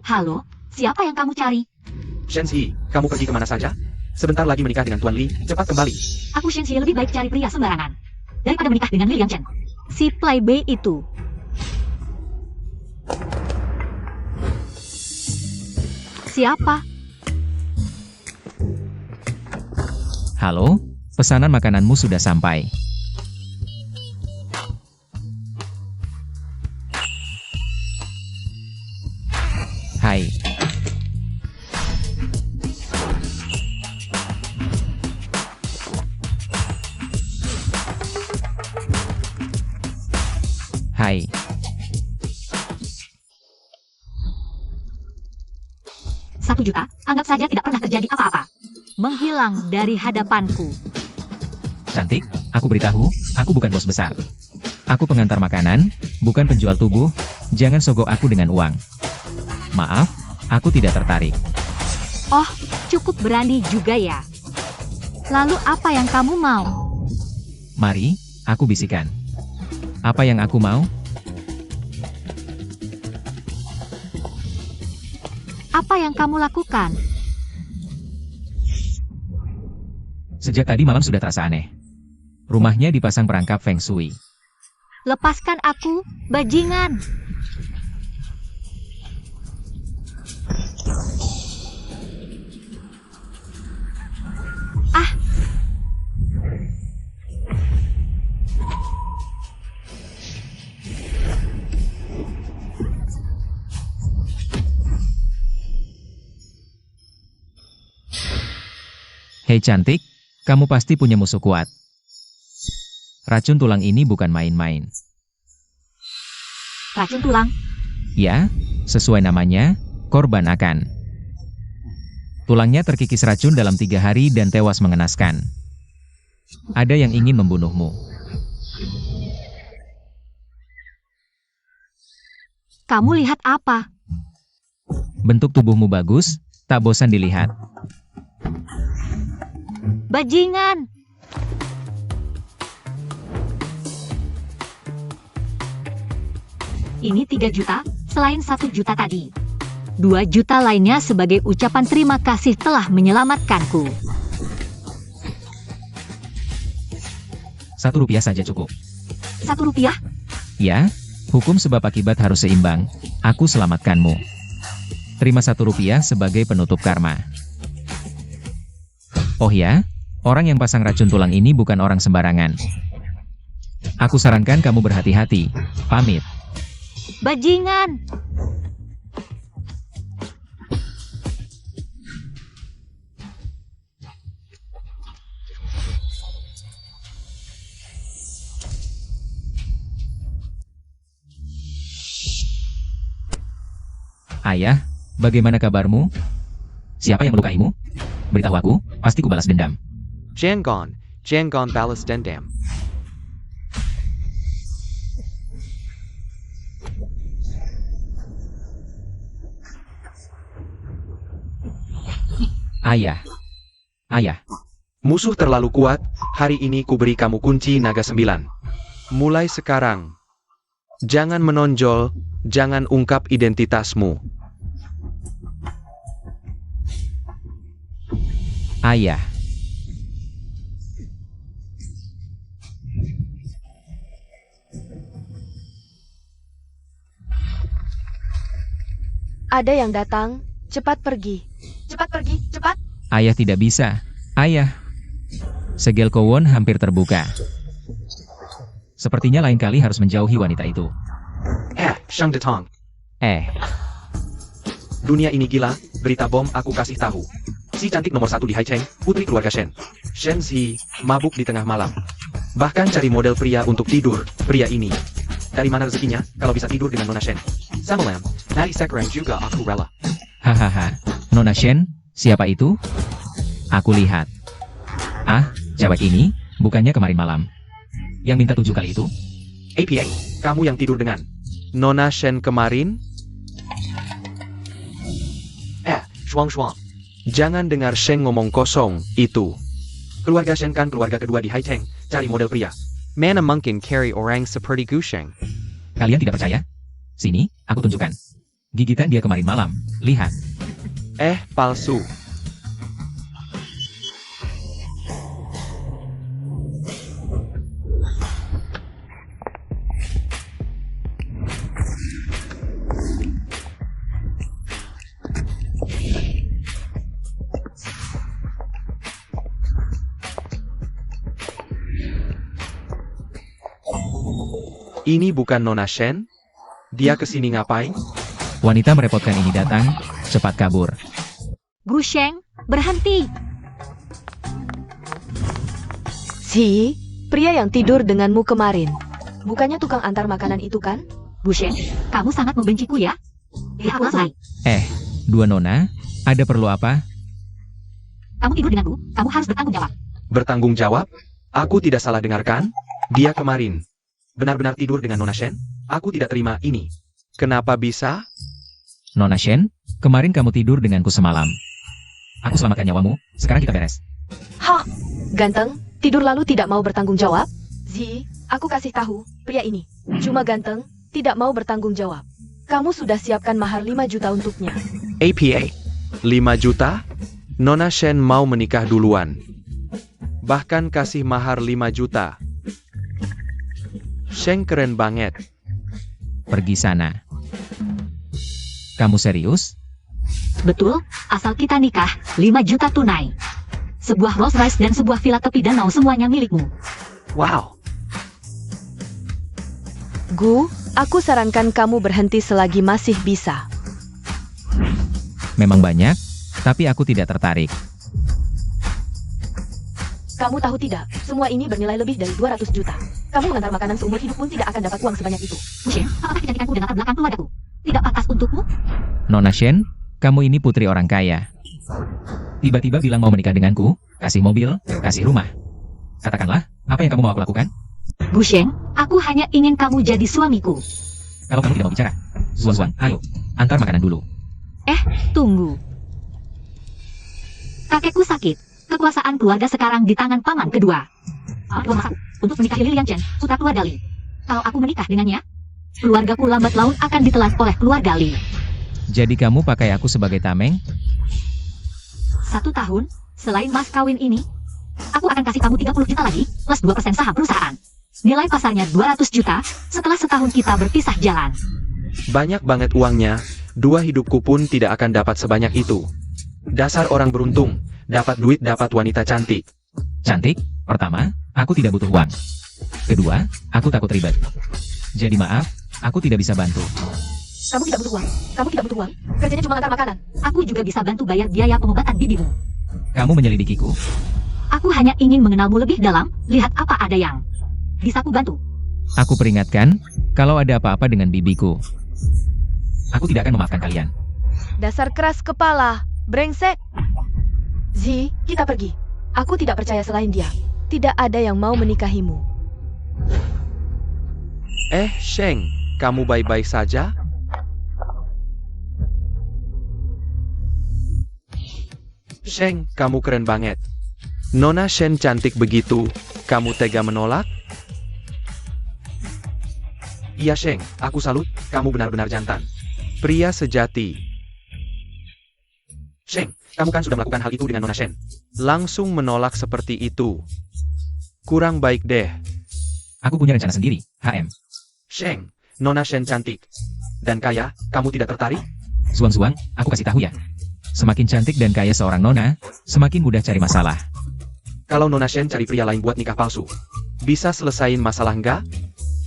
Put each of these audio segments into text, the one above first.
Halo, siapa yang kamu cari? Shenzi, kamu pergi kemana saja? Sebentar lagi menikah dengan Tuan Li, cepat kembali. Aku Shenxi, lebih baik cari pria sembarangan daripada menikah dengan Li Liangchen. Si Playbay itu. Siapa? Halo, pesanan makananmu sudah sampai. Hai. Hai. 1 juta, anggap saja tidak pernah terjadi apa-apa. Menghilang dari hadapanku. Cantik, aku beritahu, aku bukan bos besar. Aku pengantar makanan, bukan penjual tubuh, jangan sogok aku dengan uang. Maaf, aku tidak tertarik. Oh, cukup berani juga ya. Lalu apa yang kamu mau? Mari, aku bisikan. Apa yang aku mau? Apa yang kamu lakukan? Sejak tadi malam sudah terasa aneh. Rumahnya dipasang perangkap Feng Shui. Lepaskan aku, bajingan. Ah. Hei cantik, kamu pasti punya musuh kuat. Racun tulang ini bukan main-main. Racun tulang? Ya, sesuai namanya, korban akan. Tulangnya terkikis racun dalam 3 hari dan tewas mengenaskan. Ada yang ingin membunuhmu. Kamu lihat apa? Bentuk tubuhmu bagus, tak bosan dilihat. Bajingan! Ini 3 juta, selain 1 juta tadi. 2 juta lainnya sebagai ucapan terima kasih telah menyelamatkanku. 1 rupiah saja cukup. 1 rupiah? Ya, hukum sebab akibat harus seimbang. Aku selamatkanmu. Terima 1 rupiah sebagai penutup karma. Oh ya, orang yang pasang racun tulang ini bukan orang sembarangan. Aku sarankan kamu berhati-hati. Pamit. Bajingan! Ayah, bagaimana kabarmu? Siapa yang melukaimu? Beritahu aku, pasti ku balas dendam. Jangon balas dendam. Ayah. Musuh terlalu kuat, hari ini ku beri kamu kunci naga 9. Mulai sekarang, jangan menonjol, jangan ungkap identitasmu. Ayah. Ada yang datang, cepat pergi. Cepat pergi, cepat. Ayah tidak bisa. Ayah. Segel Kowon hampir terbuka. Sepertinya lain kali harus menjauhi wanita itu. Shang Detong. Dunia ini gila, berita bom aku kasih tahu. Si cantik nomor 1 di Haicheng, putri keluarga Shen. Shenzi, mabuk di tengah malam. Bahkan cari model pria untuk tidur, pria ini. Dari mana rezekinya, kalau bisa tidur dengan Nona Shen? Samalam, Nari Sekarang juga aku rela. Hahaha. Nona Shen, siapa itu? Aku lihat. Ah, cewek ini, bukannya kemarin malam yang minta 7 kali itu? APA, kamu yang tidur dengan Nona Shen kemarin? Shuang. Jangan dengar Shen ngomong kosong, itu. Keluarga Shen kan keluarga kedua di Haicheng, cari model pria. Mana mungkin carry orang seperti Gusheng. Kalian tidak percaya? Sini, aku tunjukkan. Gigitan dia kemarin malam. Lihat. Palsu. Ini bukan Nona Shen? Dia kesini ngapain? Wanita merepotkan ini datang, cepat kabur. Gu Sheng, berhenti. Si, pria yang tidur denganmu kemarin. Bukannya tukang antar makanan itu kan? Gu Sheng, kamu sangat membenciku ya? Lihat lain. Dua nona, ada perlu apa? Kamu tidur denganku, kamu harus bertanggung jawab. Bertanggung jawab? Aku tidak salah dengarkan? Dia kemarin benar-benar tidur dengan Nona Shen? Aku tidak terima ini. Kenapa bisa? Nona Shen, kemarin kamu tidur denganku semalam. Aku selamatkan nyawamu, sekarang kita beres. Hah, ganteng, tidur lalu tidak mau bertanggung jawab? Zi, aku kasih tahu, pria ini cuma ganteng, tidak mau bertanggung jawab. Kamu sudah siapkan mahar 5 juta untuknya. APA 5 juta? Nona Shen mau menikah duluan. Bahkan kasih mahar 5 juta. Sheng keren banget. Pergi sana. Kamu serius? Betul, asal kita nikah, 5 juta tunai. Sebuah Rolls Royce dan sebuah villa tepi danau semuanya milikmu. Wow. Gu, aku sarankan kamu berhenti selagi masih bisa. Memang banyak, tapi aku tidak tertarik. Kamu tahu tidak, semua ini bernilai lebih dari 200 juta. Kamu mengantar makanan seumur hidup pun tidak akan dapat uang sebanyak itu. Gu Sheng, apakah kecantikanku dan latar belakang keluargaku tidak pantas untukmu? Nona Shen, kamu ini putri orang kaya. Tiba-tiba bilang mau menikah denganku, kasih mobil, kasih rumah. Katakanlah, apa yang kamu mau aku lakukan? Gu Sheng, aku hanya ingin kamu jadi suamiku. Kalau kamu tidak mau bicara, Zuan, ayo, antar makanan dulu. Tunggu. Kakekku sakit. Kekuasaan keluarga sekarang di tangan paman kedua. Aku masak untuk menikahi Lilian Chen, putra keluarga Li. Kalau aku menikah dengannya, keluargaku lambat laun akan ditelan oleh keluarga Li. Jadi kamu pakai aku sebagai tameng? 1 tahun, selain mas kawin ini, aku akan kasih kamu 30 juta lagi, plus 2% saham perusahaan. Nilai pasarnya 200 juta, setelah setahun kita berpisah jalan. Banyak banget uangnya. 2 hidupku pun tidak akan dapat sebanyak itu. Dasar orang beruntung. Dapat duit, dapat wanita cantik. Cantik, pertama, aku tidak butuh uang. Kedua, aku takut ribet. Jadi maaf, aku tidak bisa bantu. Kamu tidak butuh uang. Kamu tidak butuh uang. Kerjanya cuma antar makanan. Aku juga bisa bantu bayar biaya pengobatan bibimu. Kamu menyelidikiku. Aku hanya ingin mengenalmu lebih dalam, lihat apa ada yang bisa ku bantu. Aku peringatkan, kalau ada apa-apa dengan bibiku, aku tidak akan memaafkan kalian. Dasar keras kepala, brengsek. Zi, kita pergi. Aku tidak percaya selain dia. Tidak ada yang mau menikahimu. Sheng, kamu baik-baik saja? Sheng, kamu keren banget. Nona Shen cantik begitu, kamu tega menolak? Iya Sheng, aku salut, kamu benar-benar jantan. Pria sejati. Sheng, kamu kan sudah melakukan hal itu dengan Nona Shen. Langsung menolak seperti itu. Kurang baik deh. Aku punya rencana sendiri, HM. Sheng, Nona Shen cantik. Dan kaya, kamu tidak tertarik? Zuang, aku kasih tahu ya. Semakin cantik dan kaya seorang nona, semakin mudah cari masalah. Kalau Nona Shen cari pria lain buat nikah palsu, bisa selesain masalah nggak?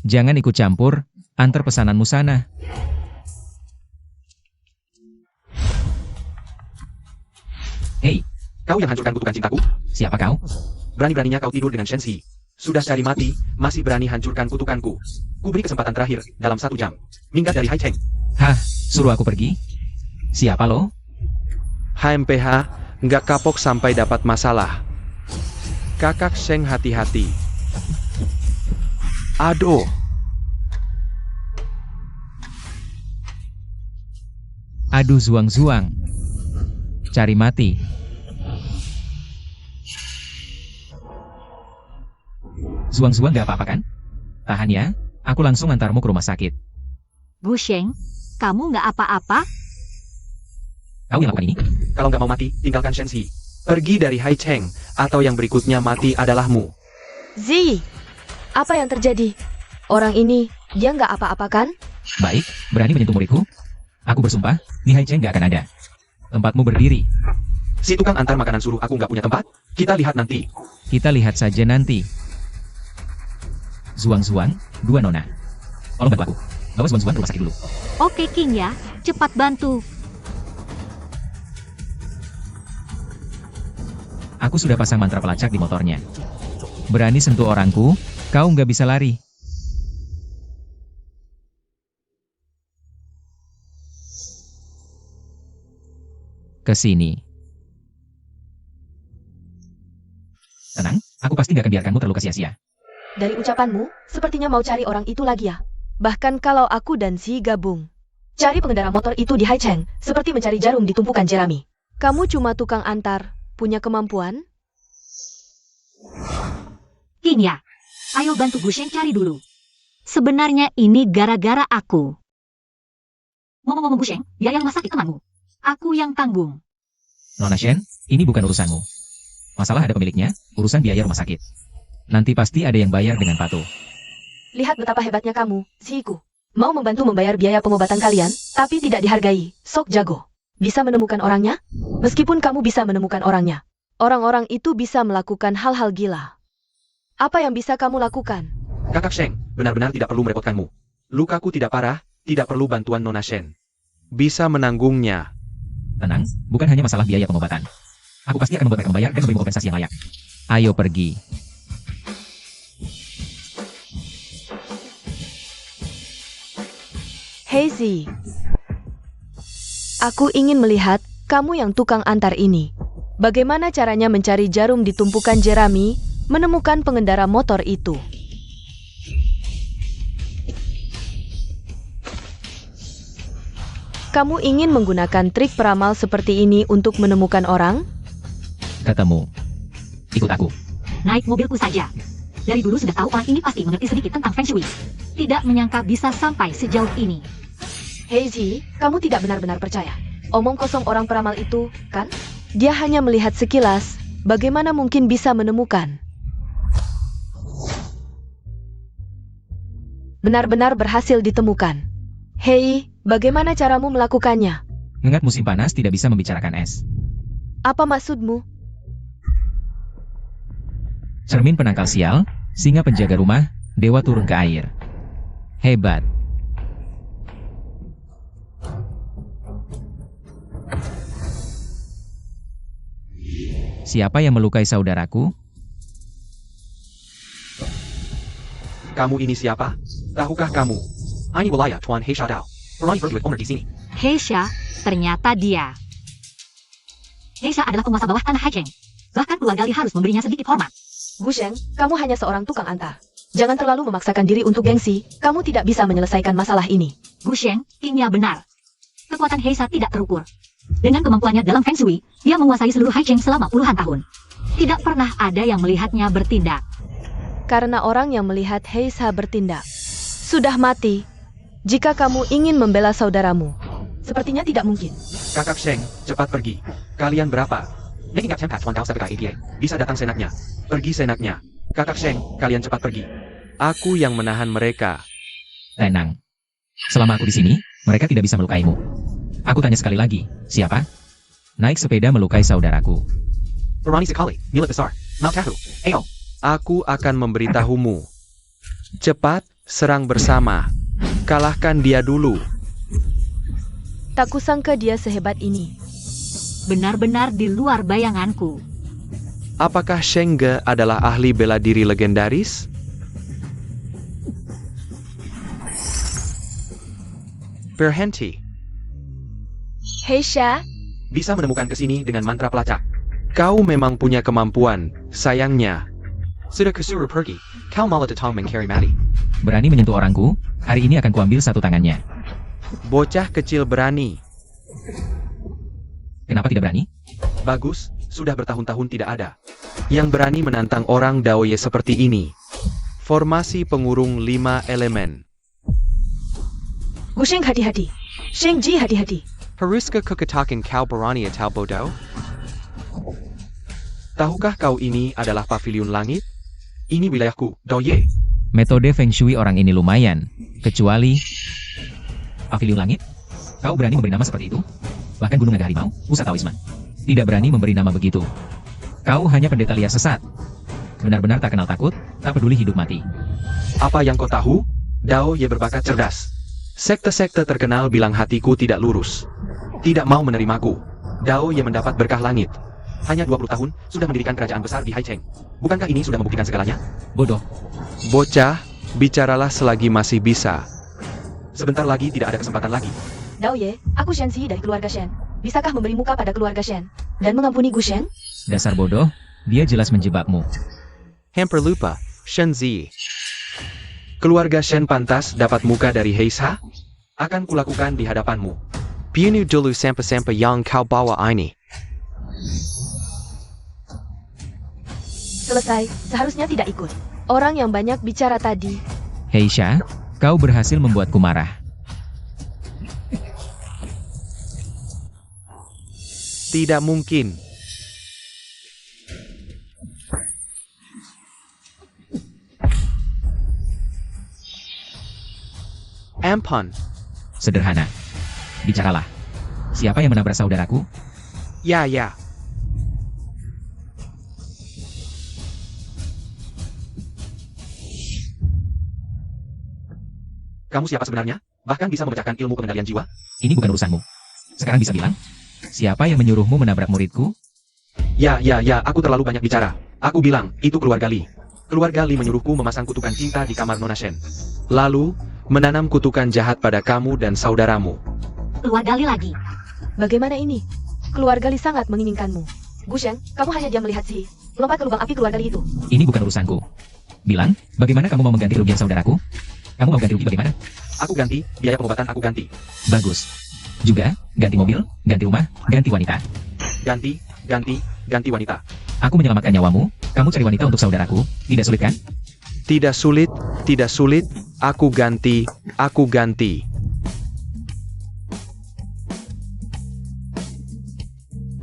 Jangan ikut campur, antar pesananmu sana. Hei, Kau yang hancurkan kutukan cintaku? siapa kau? Berani-beraninya kau tidur dengan Shen Si. Sudah cari mati, masih berani hancurkan kutukanku. Ku beri kesempatan terakhir, dalam 1 jam. Minggat dari Hai Cheng. Hah, suruh aku pergi? Siapa lo? HMPH, nggak kapok sampai dapat masalah. Kakak Sheng hati-hati. Aduh. Aduh Zuang. Cari mati. Zuang gak apa-apa kan? Tahan ya, aku langsung antarmu ke rumah sakit. Gu Sheng, kamu nggak apa-apa? Kau yang lakukan ini? Kalau nggak mau mati, tinggalkan Shenzi. Pergi dari Hai Cheng, atau yang berikutnya mati adalahmu. Zi, apa yang terjadi? Orang ini, dia nggak apa-apa kan? Baik, berani menyentuh muridku? Aku bersumpah, di Hai Cheng nggak akan ada. Tempatmu berdiri. Si tukang antar makanan suruh aku nggak punya tempat? Kita lihat nanti. Kita lihat saja nanti. Zuang-zuang, dua nona. Tolong bantu aku. Bawa Zuang-zuang ke rumah sakit dulu. Oke King ya, cepat bantu. Aku sudah pasang mantra pelacak di motornya. Berani sentuh orangku, kau nggak bisa lari. Ke sini. Tenang, aku pasti nggak akan biarkanmu terluka sia-sia. Dari ucapanmu, sepertinya mau cari orang itu lagi ya. Bahkan kalau aku dan Zi gabung. Cari pengendara motor itu di Hai Cheng, seperti mencari jarum di tumpukan jerami. Kamu cuma tukang antar, punya kemampuan? King ya, ayo bantu Gusheng cari dulu. Sebenarnya ini gara-gara aku. Ngomong-ngomong Gusheng, biaya rumah sakit temanmu. Aku yang tanggung. Nona Shen, ini bukan urusanmu. Masalah ada pemiliknya, urusan biaya rumah sakit. Nanti pasti ada yang bayar dengan patuh. Lihat betapa hebatnya kamu, Ziku. Mau membantu membayar biaya pengobatan kalian, tapi tidak dihargai. Sok jago. Bisa menemukan orangnya? Meskipun kamu bisa menemukan orangnya, orang-orang itu bisa melakukan hal-hal gila. Apa yang bisa kamu lakukan? Kakak Sheng, benar-benar tidak perlu merepotkanmu. Lukaku tidak parah, tidak perlu bantuan Nona Shen. Bisa menanggungnya. Tenang, bukan hanya masalah biaya pengobatan. Aku pasti akan membuat mereka membayar dan memberi kompensasi yang layak. Ayo pergi. Hei Zi. Aku ingin melihat kamu yang tukang antar ini. Bagaimana caranya mencari jarum di tumpukan jerami, menemukan pengendara motor itu? Kamu ingin menggunakan trik peramal seperti ini untuk menemukan orang? Ketemu. Ikut aku. Naik mobilku saja. Dari dulu sudah tahu orang ini pasti mengerti sedikit tentang Feng Shui. Tidak menyangka bisa sampai sejauh ini. Hei Zi, kamu tidak benar-benar percaya. Omong kosong orang peramal itu, kan? Dia hanya melihat sekilas, bagaimana mungkin bisa menemukan? Benar-benar berhasil ditemukan. Hei, bagaimana caramu melakukannya? Mengingat musim panas tidak bisa membicarakan es. Apa maksudmu? Cermin penangkal sial, singa penjaga rumah, dewa turun ke air. Hebat. Siapa yang melukai saudaraku? Kamu ini siapa? Tahukah kamu? Ini wilayah Tuan Heisha Dao. Orang berduit owner di sini. Heisha, ternyata dia. Heisha adalah penguasa bawah tanah Hai Cheng. Bahkan keluarga Li harus memberinya sedikit hormat. Gusheng, kamu hanya seorang tukang antar. Jangan terlalu memaksakan diri untuk gengsi, kamu tidak bisa menyelesaikan masalah ini. Gusheng, Kingnya benar. Kekuatan Heisha tidak terukur. Dengan kemampuannya dalam Feng Shui, dia menguasai seluruh Hai Cheng selama puluhan tahun. Tidak pernah ada yang melihatnya bertindak. Karena orang yang melihat Heisha bertindak sudah mati. Jika kamu ingin membela saudaramu, sepertinya tidak mungkin. Kakak Sheng, cepat pergi. Kalian berapa? Making up tempat Tuan Dao sebagai APA. Bisa datang senaknya. Pergi senaknya. Kakak Sheng, kalian cepat pergi. Aku yang menahan mereka. Tenang. Selama aku di sini, mereka tidak bisa melukaimu. Aku tanya sekali lagi, siapa? Naik sepeda melukai saudaraku. Berani sekali, milik besar. Mau tahu? Ayo. Aku akan memberitahumu. Cepat, serang bersama. Kalahkan dia dulu. Tak kusangka dia sehebat ini. Benar-benar di luar bayanganku. Apakah Sheng Ge adalah ahli bela diri legendaris? Berhenti. Heisha, Bisa menemukan kesini dengan mantra pelacak. Kau memang punya kemampuan, sayangnya. Sudah kesuruh pergi, kau malah datang mengcari mati. Berani menyentuh orangku, hari ini akan kuambil satu tangannya. Bocah kecil berani. Kenapa tidak berani? Bagus, sudah bertahun-tahun tidak ada yang berani menantang orang Daoye seperti ini. Formasi pengurung 5 elemen. Gusheng hati-hati. Shengji, hati-hati. Haruska kukatakan kau berani atau bodoh? Tahukah kau ini adalah pavilion langit? Ini wilayahku, Doye. Metode Feng Shui orang ini lumayan. Kecuali... Pavilion Langit? Kau berani memberi nama seperti itu? Bahkan Gunung Naga Harimau, pusat Taoisme. Tidak berani memberi nama begitu. Kau hanya pendeta liar sesat. Benar-benar tak kenal takut, tak peduli hidup mati. Apa yang kau tahu? Dao Ye berbakat cerdas. Sekte-sekte terkenal bilang hatiku tidak lurus. Tidak mau menerimaku. Dao Ye mendapat berkah langit. Hanya 20 tahun, sudah mendirikan kerajaan besar di Haicheng. Bukankah ini sudah membuktikan segalanya? Bodoh. Bocah, bicaralah selagi masih bisa. Sebentar lagi tidak ada kesempatan lagi. Dao Ye, aku Shenzi dari keluarga Shen. Bisakah memberi muka pada keluarga Shen? Dan mengampuni Gu Shen? Dasar bodoh, dia jelas menjebakmu. Hampir lupa, Shenzi. Keluarga Shen pantas dapat muka dari Heisa? Akan kulakukan di hadapanmu. Bienu dulu sampai-sampai yang kau bawa ini. Selesai, seharusnya tidak ikut. Orang yang banyak bicara tadi. Heisha, kau berhasil membuatku marah. Tidak mungkin. Ampun. Sederhana. Bicaralah. Siapa yang menabrak saudaraku? Ya. Kamu siapa sebenarnya? Bahkan bisa memecahkan ilmu pengendalian jiwa? Ini bukan urusanmu. Sekarang bisa bilang? Siapa yang menyuruhmu menabrak muridku? Ya, aku terlalu banyak bicara. Aku bilang, itu keluarga Li. Keluarga Li menyuruhku memasang kutukan cinta di kamar Nona Shen. Lalu, menanam kutukan jahat pada kamu dan saudaramu. Keluarga Li lagi. Bagaimana ini? Keluarga Li sangat menginginkanmu. Gu Shen, kamu hanya diam melihat sih. Lompat ke lubang api keluarga Li itu. Ini bukan urusanku. Bilang, bagaimana kamu mau mengganti kerugian saudaraku? Kamu mau ganti rugi bagaimana? Aku ganti, biaya pengobatan aku ganti. Bagus. Juga, ganti mobil, ganti rumah, ganti wanita. Ganti wanita. Aku menyelamatkan nyawamu, kamu cari wanita untuk saudaraku. Tidak sulit kan? Tidak sulit. Aku ganti.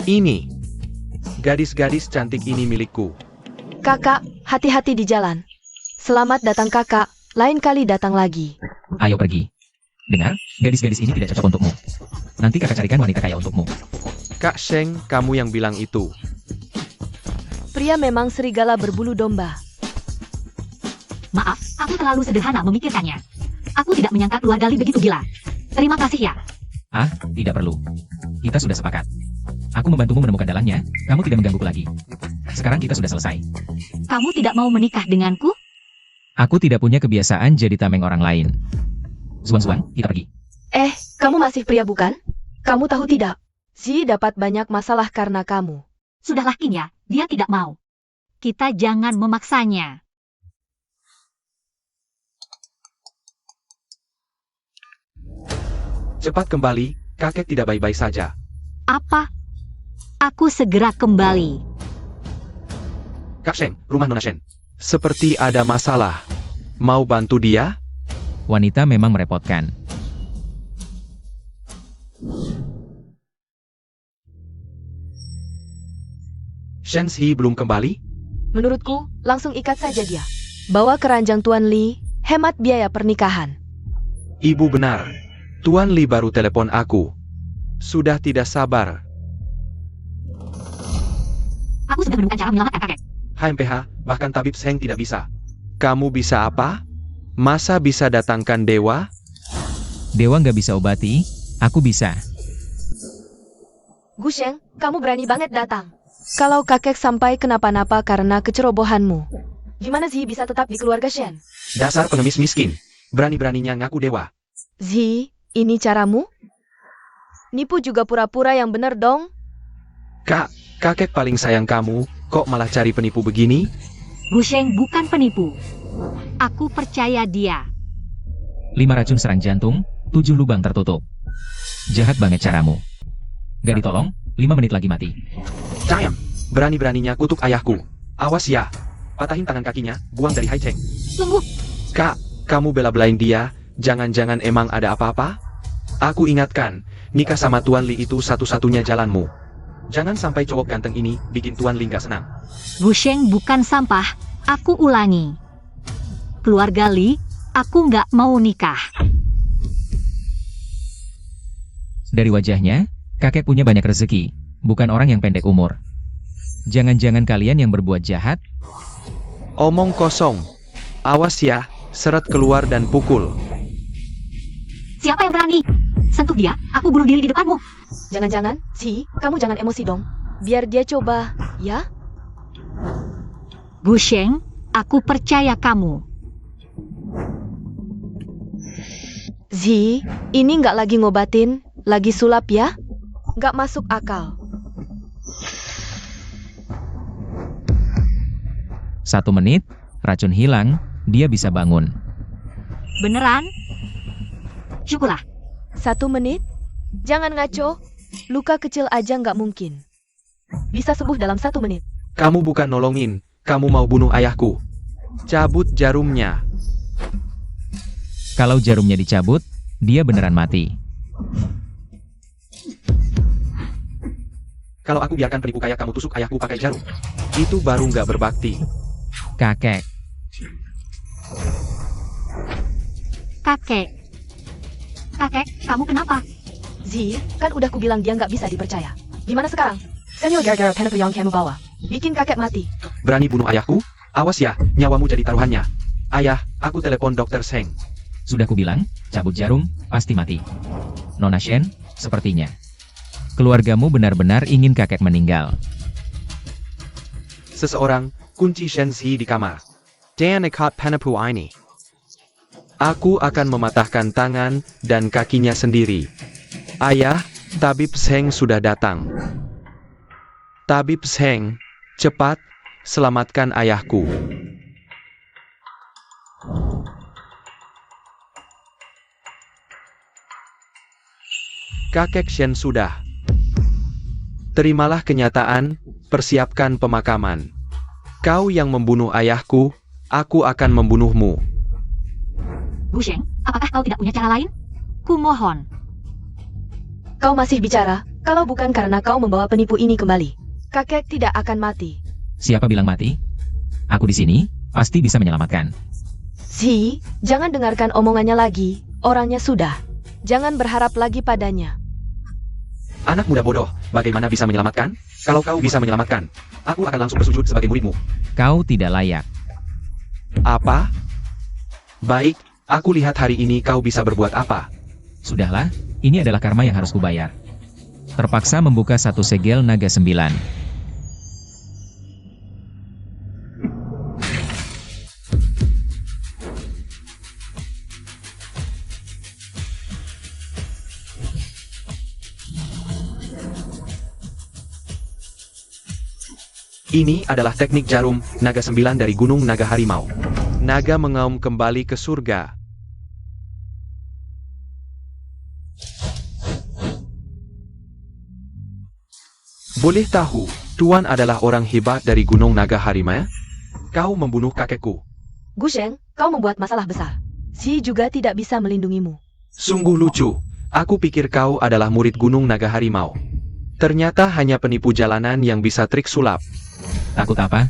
Ini. Gadis-gadis cantik ini milikku. Kakak, hati-hati di jalan. Selamat datang kakak, lain kali datang lagi. Ayo pergi. Dengar, gadis-gadis ini tidak cocok untukmu. Nanti kakak carikan wanita kaya untukmu. Kak Sheng, kamu yang bilang itu. Pria memang serigala berbulu domba. Maaf, aku terlalu sederhana memikirkannya. Aku tidak menyangka keluarga Li begitu gila. Terima kasih ya. Ah, tidak perlu. Kita sudah sepakat. Aku membantumu menemukan dalangnya, kamu tidak menggangguku lagi. Sekarang kita sudah selesai. Kamu tidak mau menikah denganku? Aku tidak punya kebiasaan jadi tameng orang lain. Zuan, kita pergi. Kamu masih pria bukan? Kamu tahu tidak? Zi dapat banyak masalah karena kamu. Sudahlah Kinya, dia tidak mau. Kita jangan memaksanya. Cepat kembali, kakek tidak baik-baik saja. Apa? Aku segera kembali. Kak Sheng, rumah Nona Shen. Seperti ada masalah. Mau bantu dia? Wanita memang merepotkan. Shenzi belum kembali? Menurutku, langsung ikat saja dia. Bawa ke ranjang Tuan Li, hemat biaya pernikahan. Ibu benar. Tuan Li baru telepon aku. Sudah tidak sabar. Aku sudah menemukan cara menyelamatkan kakek. HMPH, bahkan tabib Sheng tidak bisa. Kamu bisa apa? Masa bisa datangkan dewa? Dewa nggak bisa obati, aku bisa. Gu Sheng, kamu berani banget datang. Kalau kakek sampai kenapa-napa karena kecerobohanmu, gimana Zi bisa tetap di keluarga Shen? Dasar pengemis miskin. Berani-beraninya ngaku dewa. Zi, ini caramu? Nipu juga pura-pura yang bener dong. Kak, kakek paling sayang kamu, kok malah cari penipu begini? Gu Sheng bukan penipu. Aku percaya dia. 5 racun serang jantung, 7 lubang tertutup. Jahat banget caramu. Gak ditolong, 5 menit lagi mati. Cayam, berani-beraninya kutuk ayahku. Awas ya. Patahin tangan kakinya, buang dari Haicheng. Tunggu, Kak, kamu bela-belain dia, jangan-jangan emang ada apa-apa? Aku ingatkan, nikah sama Tuan Li itu satu-satunya jalanmu. Jangan sampai cowok ganteng ini bikin Tuan Li nggak senang. Gusheng bukan sampah, aku ulangi. Keluarga Li, aku nggak mau nikah. Dari wajahnya, kakek punya banyak rezeki, bukan orang yang pendek umur. Jangan-jangan kalian yang berbuat jahat? Omong kosong. Awas ya, seret keluar dan pukul. Siapa yang berani? Sentuh dia, aku bunuh diri di depanmu. Jangan-jangan, Si, kamu jangan emosi dong. Biar dia coba, ya? Gusheng, aku percaya kamu. Zi, ini nggak lagi ngobatin, lagi sulap ya? Nggak masuk akal. 1 menit, racun hilang, dia bisa bangun. Beneran? Syukurlah. 1 menit? Jangan ngaco. Luka kecil aja nggak mungkin. Bisa sembuh dalam 1 menit. Kamu bukan nolongin, kamu mau bunuh ayahku. Cabut jarumnya. Kalau jarumnya dicabut, dia beneran mati. Kalau aku biarkan penipu kayak kamu tusuk ayahku pakai jarum. Itu baru nggak berbakti. Kakek, Kakek. Kakek, kamu kenapa? Zi, kan udah kubilang dia nggak bisa dipercaya. Gimana sekarang? Senor gara-gara penapa yang kamu bawa. Bikin kakek mati. Berani bunuh ayahku? Awas ya, nyawamu jadi taruhannya. Ayah, aku telepon Dokter Seng. sudah kubilang, cabut jarum, pasti mati. Nona Shen, sepertinya. Keluargamu benar-benar ingin kakek meninggal. Seseorang kunci Shenzi di kamar. Dan ikat penapu ini. Aku akan mematahkan tangan dan kakinya sendiri. Ayah, Tabib Seng sudah datang. Tabib Seng, cepat, selamatkan ayahku. Kakek Shen sudah. Terimalah kenyataan, persiapkan pemakaman. Kau yang membunuh ayahku, aku akan membunuhmu. Gusheng, apakah kau tidak punya cara lain? Kumohon. Kau masih bicara, kalau bukan karena kau membawa penipu ini kembali. Kakek tidak akan mati. Siapa bilang mati? Aku di sini, pasti bisa menyelamatkan. Zi, jangan dengarkan omongannya lagi, orangnya sudah. Jangan berharap lagi padanya. Anak muda bodoh, bagaimana bisa menyelamatkan? Kalau kau bisa menyelamatkan, aku akan langsung bersujud sebagai muridmu. Kau tidak layak. Apa? Baik, aku lihat hari ini kau bisa berbuat apa. Sudahlah, ini adalah karma yang harus kubayar. Terpaksa membuka satu segel naga 9. Ini adalah teknik jarum naga 9 dari Gunung Naga Harimau. Naga mengaum kembali ke surga. Boleh tahu, Tuan adalah orang hebat dari Gunung Naga Harimau? Kau membunuh kakekku. Gusheng, kau membuat masalah besar. Zi juga tidak bisa melindungimu. Sungguh lucu. Aku pikir kau adalah murid Gunung Naga Harimau. Ternyata hanya penipu jalanan yang bisa trik sulap. Takut apa?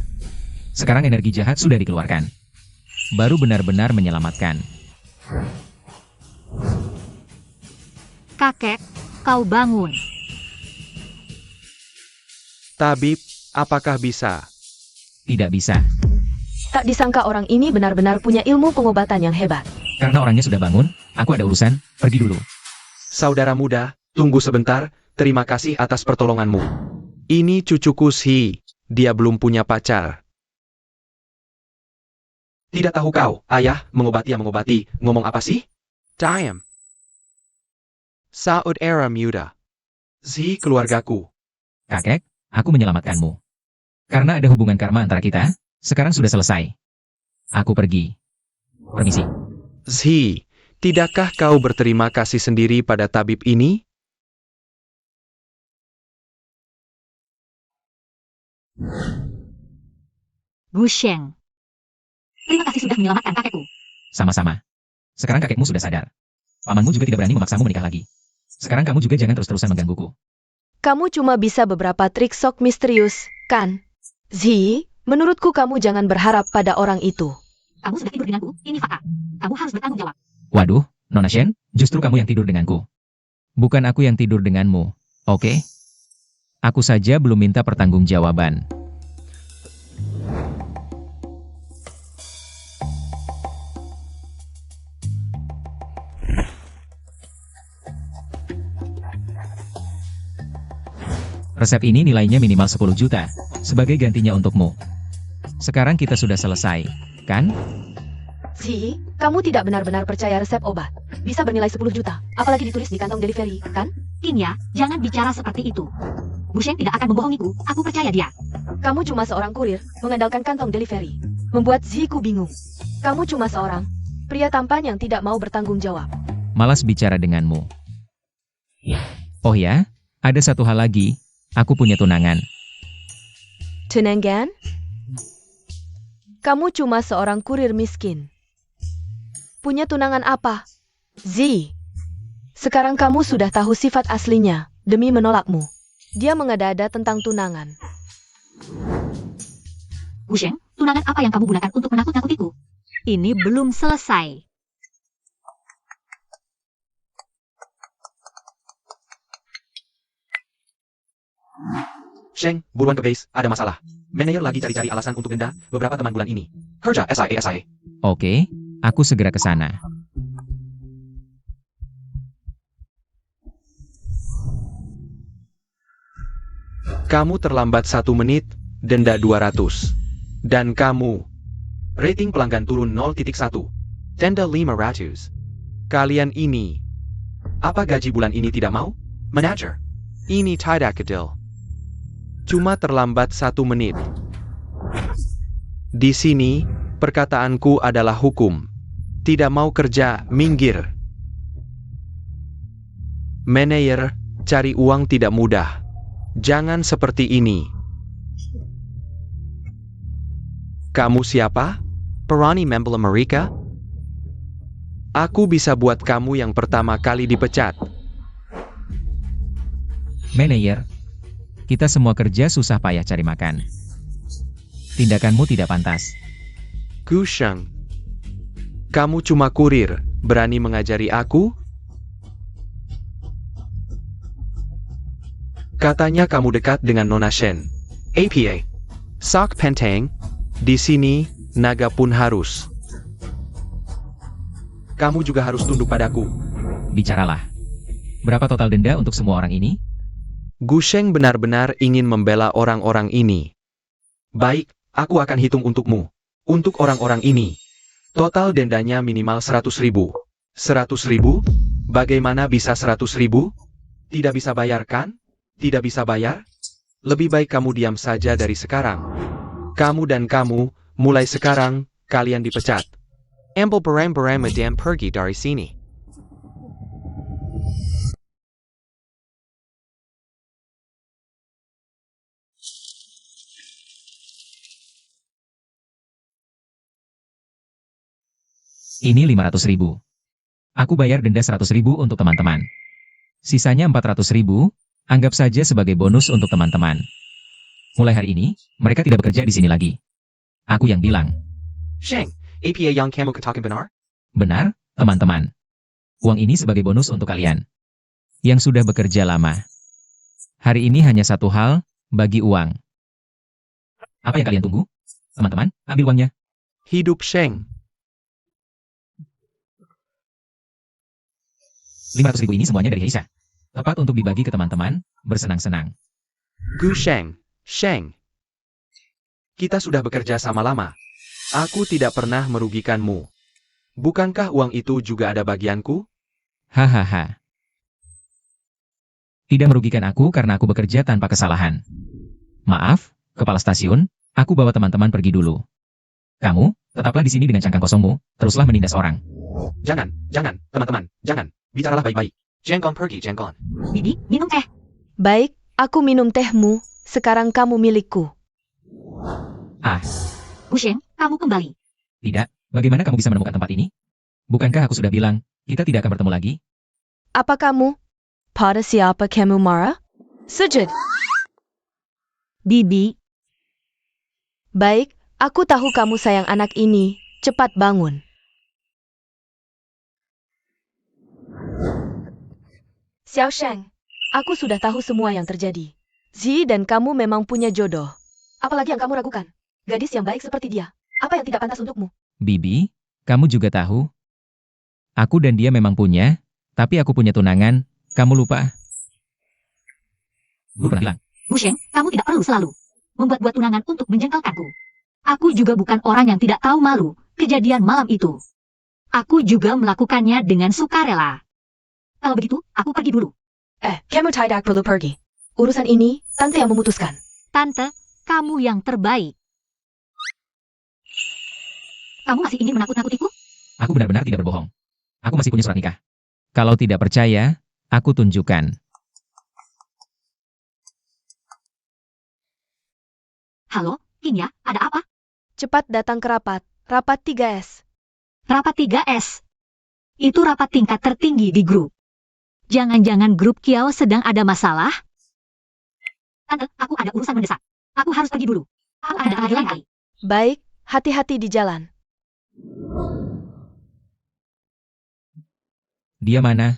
Sekarang energi jahat sudah dikeluarkan. Baru benar-benar menyelamatkan. Kakek, kau bangun. Tabib, apakah bisa? Tidak bisa. Tak disangka orang ini benar-benar punya ilmu pengobatan yang hebat. Karena orangnya sudah bangun, aku ada urusan, pergi dulu. Saudara muda, tunggu sebentar. Terima kasih atas pertolonganmu. Ini cucuku Shi, dia belum punya pacar. Tidak tahu kau, ayah, mengobati, ngomong apa sih? Diam. Saud era muda. Si keluargaku. Kakek, aku menyelamatkanmu. Karena ada hubungan karma antara kita, sekarang sudah selesai. Aku pergi. Permisi. Shi, tidakkah kau berterima kasih sendiri pada tabib ini? Gusheng. Terima kasih sudah menyelamatkan kakekku. Sama-sama. Sekarang kakekmu sudah sadar. Pamanmu juga tidak berani memaksamu menikah lagi. Sekarang kamu juga jangan terus-terusan menggangguku. Kamu cuma bisa beberapa trik sok misterius, kan? Zi, menurutku kamu jangan berharap pada orang itu. Kamu sudah tidur denganku, ini fakta. Kamu harus bertanggung jawab. Waduh, Nona Shen, justru kamu yang tidur denganku. Bukan aku yang tidur denganmu, oke? Aku saja belum minta pertanggungjawaban. Resep ini nilainya minimal 10 juta, sebagai gantinya untukmu. Sekarang kita sudah selesai, kan? Zi, kamu tidak benar-benar percaya resep obat. Bisa bernilai 10 juta, apalagi ditulis di kantong delivery, kan? Kinya, jangan bicara seperti itu. Bu Sheng tidak akan membohongiku, aku percaya dia. Kamu cuma seorang kurir, mengandalkan kantong delivery. Membuat Ziku bingung. Kamu cuma seorang pria tampan yang tidak mau bertanggung jawab. Malas bicara denganmu. Oh ya, ada satu hal lagi. Aku punya tunangan. Tunangan? Kamu cuma seorang kurir miskin. Punya tunangan apa? Zi, sekarang kamu sudah tahu sifat aslinya, demi menolakmu. Dia mengada-ada tentang tunangan. Bu Sheng, tunangan apa yang kamu gunakan untuk menakut-nakutiku? Ini belum selesai. Sheng, buruan ke base, ada masalah. Manajer lagi cari-cari alasan untuk denda beberapa teman bulan ini. Kerja SIA. Oke, aku segera ke sana. Kamu terlambat 1 menit, denda 200. Dan kamu, Rating pelanggan turun 0.1. denda 500. Kalian ini, Apa gaji bulan ini tidak mau? Manager. ini tidak adil. Cuma terlambat 1 menit. Di sini, perkataanku adalah hukum. Tidak mau kerja, minggir. Manajer, cari uang tidak mudah. Jangan seperti ini. Kamu siapa? Perani Membela Amerika? Aku bisa buat kamu yang pertama kali dipecat. Manajer, kita semua kerja susah payah cari makan. Tindakanmu tidak pantas. Gu Sheng. Kamu cuma kurir, berani mengajari aku? Katanya kamu dekat dengan Nona Shen. APA. Sak Penteng, di sini, naga pun harus. Kamu juga harus tunduk padaku. Bicaralah. Berapa total denda untuk semua orang ini? Gu Sheng benar-benar ingin membela orang-orang ini. Baik, aku akan hitung untukmu. Untuk orang-orang ini, total dendanya minimal 100.000. 100.000? Bagaimana bisa 100.000? Tidak bisa bayar kan? Tidak bisa bayar? Lebih baik kamu diam saja dari sekarang. Kamu dan kamu, mulai sekarang, kalian dipecat. Ambil barang-barang Madame pergi dari sini. Ini 500.000. Aku bayar denda 100.000 untuk teman-teman. Sisanya 400.000, anggap saja sebagai bonus untuk teman-teman. Mulai hari ini, mereka tidak bekerja di sini lagi. Aku yang bilang. Sheng, APA yang kamu katakan benar? Benar, teman-teman. Uang ini sebagai bonus untuk kalian. Yang sudah bekerja lama. Hari ini hanya satu hal, bagi uang. Apa yang kalian tunggu? Teman-teman, ambil uangnya. Hidup Sheng. 500.000 ini semuanya dari Heisa. Tepat untuk dibagi ke teman-teman, bersenang-senang. Gu Sheng. Sheng. Kita sudah bekerja sama lama. Aku tidak pernah merugikanmu. Bukankah uang itu juga ada bagianku? Hahaha. Tidak merugikan aku karena aku bekerja tanpa kesalahan. Maaf, kepala stasiun, aku bawa teman-teman pergi dulu. Kamu, tetaplah di sini dengan cangkang kosongmu, teruslah menindas orang. Jangan, teman-teman, jangan. Bicaralah baik-baik. Jenggon pergi, jenggon. Bibi, minum teh. Baik, aku minum tehmu. Sekarang kamu milikku. Ah, Bu Sheng, kamu kembali. tidak. Bagaimana kamu bisa menemukan tempat ini? Bukankah aku sudah bilang, kita tidak akan bertemu lagi? Apa kamu? Pada siapa kamu marah? Sujud. Bibi, Baik, aku tahu kamu sayang anak ini. Cepat bangun. Xiao Sheng, aku sudah tahu semua yang terjadi. Zi dan kamu memang punya jodoh. Apalagi yang kamu ragukan? Gadis yang baik seperti dia. Apa yang tidak pantas untukmu? Bibi, kamu juga tahu. Aku dan dia memang punya, tapi aku punya tunangan, kamu lupa. Gue pernah bilang, Busheng, kamu tidak perlu selalu membuat-buat tunangan untuk menjengkelkanku. Aku juga bukan orang yang tidak tahu malu kejadian malam itu. Aku juga melakukannya dengan sukarela. Kalau begitu, aku pergi dulu. Kamu tidak perlu pergi. Urusan ini, tante yang memutuskan. Tante, kamu yang terbaik. Kamu masih ingin menakut-nakutiku? aku benar-benar tidak berbohong. Aku masih punya surat nikah. Kalau tidak percaya, aku tunjukkan. Halo, Kinya, ada apa? Cepat datang ke rapat. Rapat 3S. Rapat 3S. Itu rapat tingkat tertinggi di grup. Jangan-jangan grup Kiao sedang ada masalah? Tante, aku ada urusan mendesak. Aku harus pergi dulu. Aku ada panggilan kali. Baik, hati-hati di jalan. Dia mana?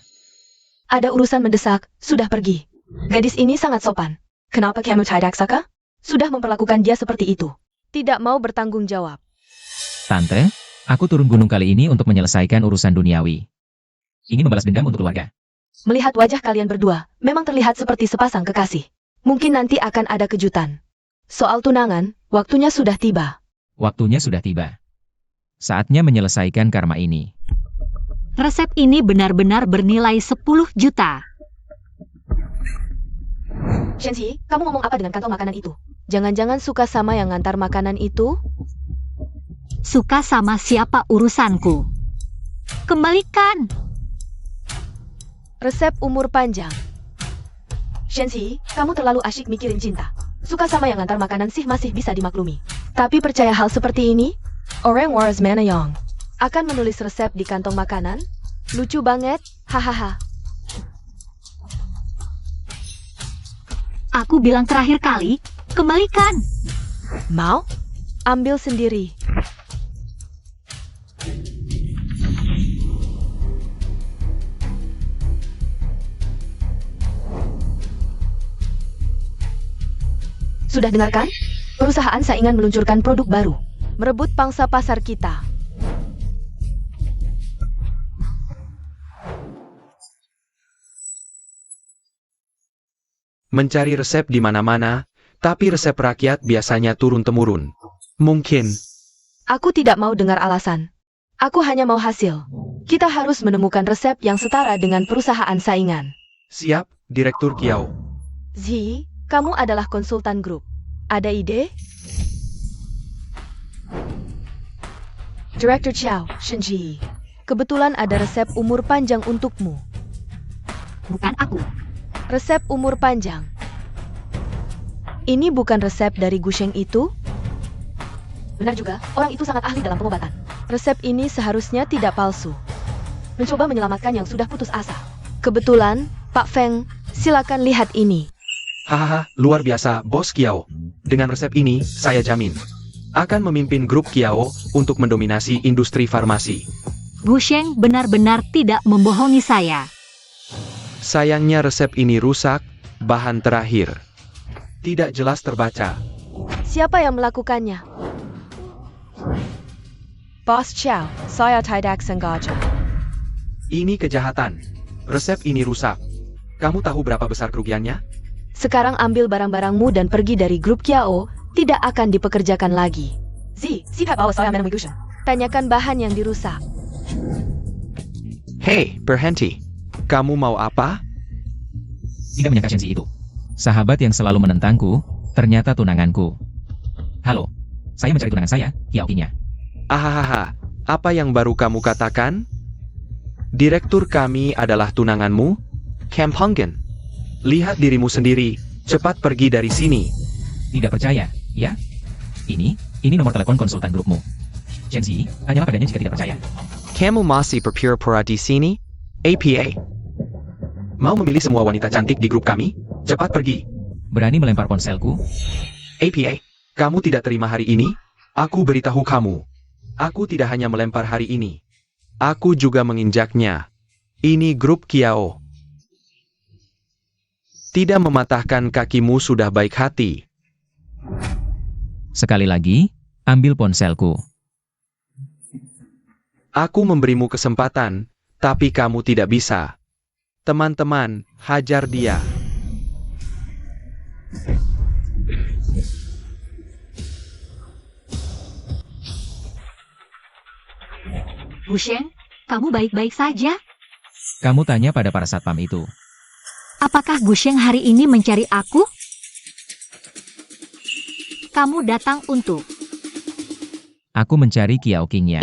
Ada urusan mendesak, sudah pergi. Gadis ini sangat sopan. Kenapa kamu tidak saka? Sudah memperlakukan dia seperti itu. Tidak mau bertanggung jawab. Tante, aku turun gunung kali ini untuk menyelesaikan urusan duniawi. Ingin membalas dendam untuk keluarga. Melihat wajah kalian berdua, memang terlihat seperti sepasang kekasih. Mungkin nanti akan ada kejutan. Soal tunangan, waktunya sudah tiba. Waktunya sudah tiba. Saatnya menyelesaikan karma ini. Resep ini benar-benar bernilai 10 juta. Shenzi, kamu ngomong apa dengan kantong makanan itu? Jangan-jangan suka sama yang ngantar makanan itu? Suka sama siapa urusanku? Kembalikan. Resep umur panjang. Shenzi, kamu terlalu asyik mikirin cinta. Suka sama yang ngantar makanan sih masih bisa dimaklumi. Tapi percaya hal seperti ini? Orang waras Manayong akan menulis resep di kantong makanan? Lucu banget, hahaha. Aku bilang terakhir kali, kembalikan. Mau? Ambil sendiri. Sudah dengarkan? Perusahaan saingan meluncurkan produk baru. Merebut pangsa pasar kita. Mencari resep di mana-mana, tapi resep rakyat biasanya turun-temurun. Mungkin, Aku tidak mau dengar alasan. Aku hanya mau hasil. Kita harus menemukan resep yang setara dengan perusahaan saingan. siap, Direktur Kiao. Zi, kamu adalah konsultan grup. Ada ide? Director Chow, Shenji. Kebetulan ada resep umur panjang untukmu. Bukan aku. Resep umur panjang. Ini bukan resep dari Gusheng itu? Benar juga, orang itu sangat ahli dalam pengobatan. Resep ini seharusnya tidak palsu. Mencoba menyelamatkan yang sudah putus asa. Kebetulan, Pak Feng, silakan lihat ini. Hahaha, luar biasa, Bos Kiao. Dengan resep ini, saya jamin akan memimpin grup Kiao untuk mendominasi industri farmasi. Busheng benar-benar tidak membohongi saya. Sayangnya resep ini rusak, bahan terakhir tidak jelas terbaca. Siapa yang melakukannya? Bos Chow, saya tidak sengaja. Ini kejahatan. Resep ini rusak. Kamu tahu berapa besar kerugiannya? Sekarang ambil barang-barangmu dan pergi dari grup Kiao, tidak akan dipekerjakan lagi. Zi, siapa bawa saya menemui Gusheng? Tanyakan bahan yang dirusak. Hei, berhenti. Kamu mau apa? Tidak menyangka Shenzi itu. Sahabat yang selalu menentangku, ternyata tunanganku. Halo, saya mencari tunangan saya, Kiao Kinya. Ahahaha, apa yang baru kamu katakan? Direktur kami adalah tunanganmu? Camp Honggen. Lihat dirimu sendiri, cepat pergi dari sini. Tidak percaya, ya? Ini nomor telepon konsultan grupmu. Shenzi, tanyalah padanya jika tidak percaya. Kamu masih berpura-pura di sini? APA. Mau memilih semua wanita cantik di grup kami? Cepat pergi. Berani melempar ponselku? APA, kamu tidak terima hari ini? Aku beritahu kamu. Aku tidak hanya melempar hari ini. Aku juga menginjaknya. Ini grup Kiao. Tidak mematahkan kakimu sudah baik hati. Sekali lagi, ambil ponselku. Aku memberimu kesempatan, tapi kamu tidak bisa. Teman-teman, hajar dia. Gusheng, kamu baik-baik saja? Kamu tanya pada para satpam itu. Apakah Gusheng hari ini mencari aku? Kamu datang untuk... Aku mencari Kiao Qingya.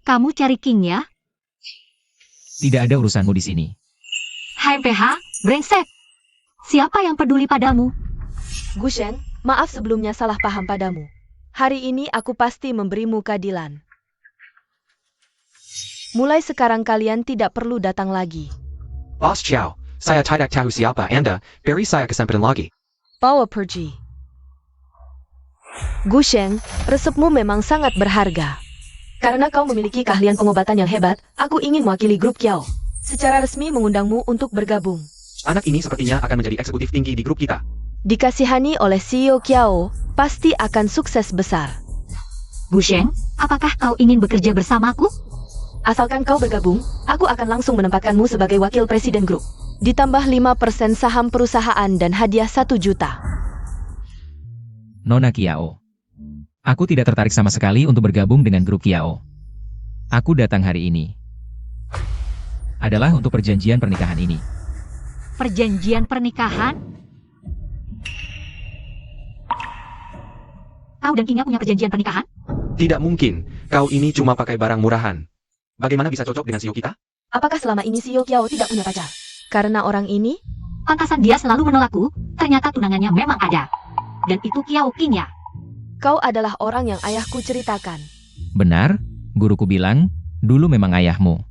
Kamu cari King ya? Tidak ada urusanmu di sini. Hai PH, brengsek. Siapa yang peduli padamu? Gusheng, maaf sebelumnya salah paham padamu. Hari ini aku pasti memberimu keadilan. Mulai sekarang kalian tidak perlu datang lagi. Boss Chow, saya tidak tahu siapa Anda, beri saya kesempatan lagi. Bawa pergi. Gusheng, resepmu memang sangat berharga. Karena kau memiliki keahlian pengobatan yang hebat, aku ingin mewakili grup Kiao. Secara resmi mengundangmu untuk bergabung. Anak ini sepertinya akan menjadi eksekutif tinggi di grup kita. Dikasihani oleh CEO Kiao, pasti akan sukses besar. Gusheng, apakah kau ingin bekerja bersamaku? Asalkan kau bergabung, aku akan langsung menempatkanmu sebagai wakil presiden grup. Ditambah 5% saham perusahaan dan hadiah 1 juta. Nona Kiao. Aku tidak tertarik sama sekali untuk bergabung dengan grup Kiao. Aku datang hari ini adalah untuk perjanjian pernikahan ini. Perjanjian pernikahan? Kau dan Kingya punya perjanjian pernikahan? Tidak mungkin, kau ini cuma pakai barang murahan. Bagaimana bisa cocok dengan CEO kita? Apakah selama ini CEO Kiao tidak punya pacar? Karena orang ini? Pantasan dia selalu menolakku, ternyata tunangannya memang ada. Dan itu Kiao Qingya. Kau adalah orang yang ayahku ceritakan. Benar, guruku bilang, dulu memang ayahmu.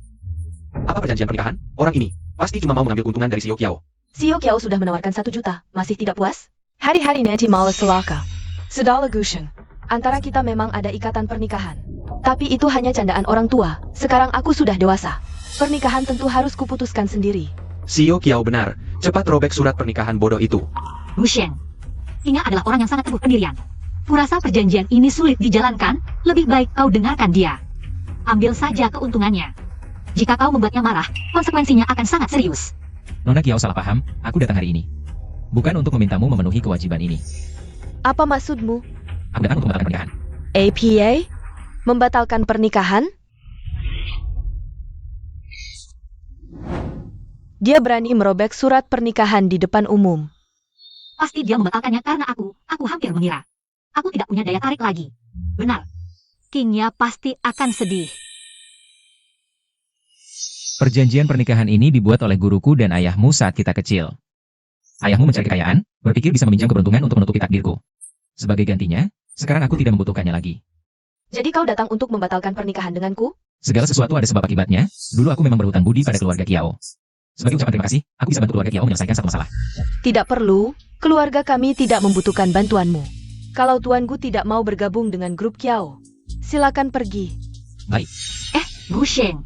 Apa perjanjian pernikahan? Orang ini pasti cuma mau mengambil keuntungan dari CEO Kiao. CEO Kiao sudah menawarkan 1 juta, masih tidak puas? Hari-hari nanti malah selaka. Saudara Gusheng, antara kita memang ada ikatan pernikahan. Tapi itu hanya candaan orang tua, sekarang aku sudah dewasa. Pernikahan tentu harus kuputuskan sendiri. CEO Kiao benar, cepat robek surat pernikahan bodoh itu. Gusheng, Kingya adalah orang yang sangat teguh pendirian. Kurasa perjanjian ini sulit dijalankan, lebih baik kau dengarkan dia. Ambil saja keuntungannya. Jika kau membuatnya marah, konsekuensinya akan sangat serius. Nona Kiao salah paham, aku datang hari ini bukan untuk memintamu memenuhi kewajiban ini. Apa maksudmu? Aku datang untuk membatalkan pernikahan. APA? Membatalkan pernikahan? Dia berani merobek surat pernikahan di depan umum. Pasti dia membatalkannya karena aku hampir mengira. Aku tidak punya daya tarik lagi. Benar. Kingya pasti akan sedih. Perjanjian pernikahan ini dibuat oleh guruku dan ayahmu saat kita kecil. Ayahmu mencari kekayaan, berpikir bisa meminjam keberuntungan untuk menutupi takdirku. Sebagai gantinya, sekarang aku tidak membutuhkannya lagi. Jadi kau datang untuk membatalkan pernikahan denganku? Segala sesuatu ada sebab akibatnya, dulu aku memang berhutang budi pada keluarga Kiao. Sebagai ucapan terima kasih, aku bisa bantu keluarga Kiao menyelesaikan satu masalah. Tidak perlu, keluarga kami tidak membutuhkan bantuanmu. Kalau tuanku tidak mau bergabung dengan grup Kiao, silakan pergi. Baik. Gusheng,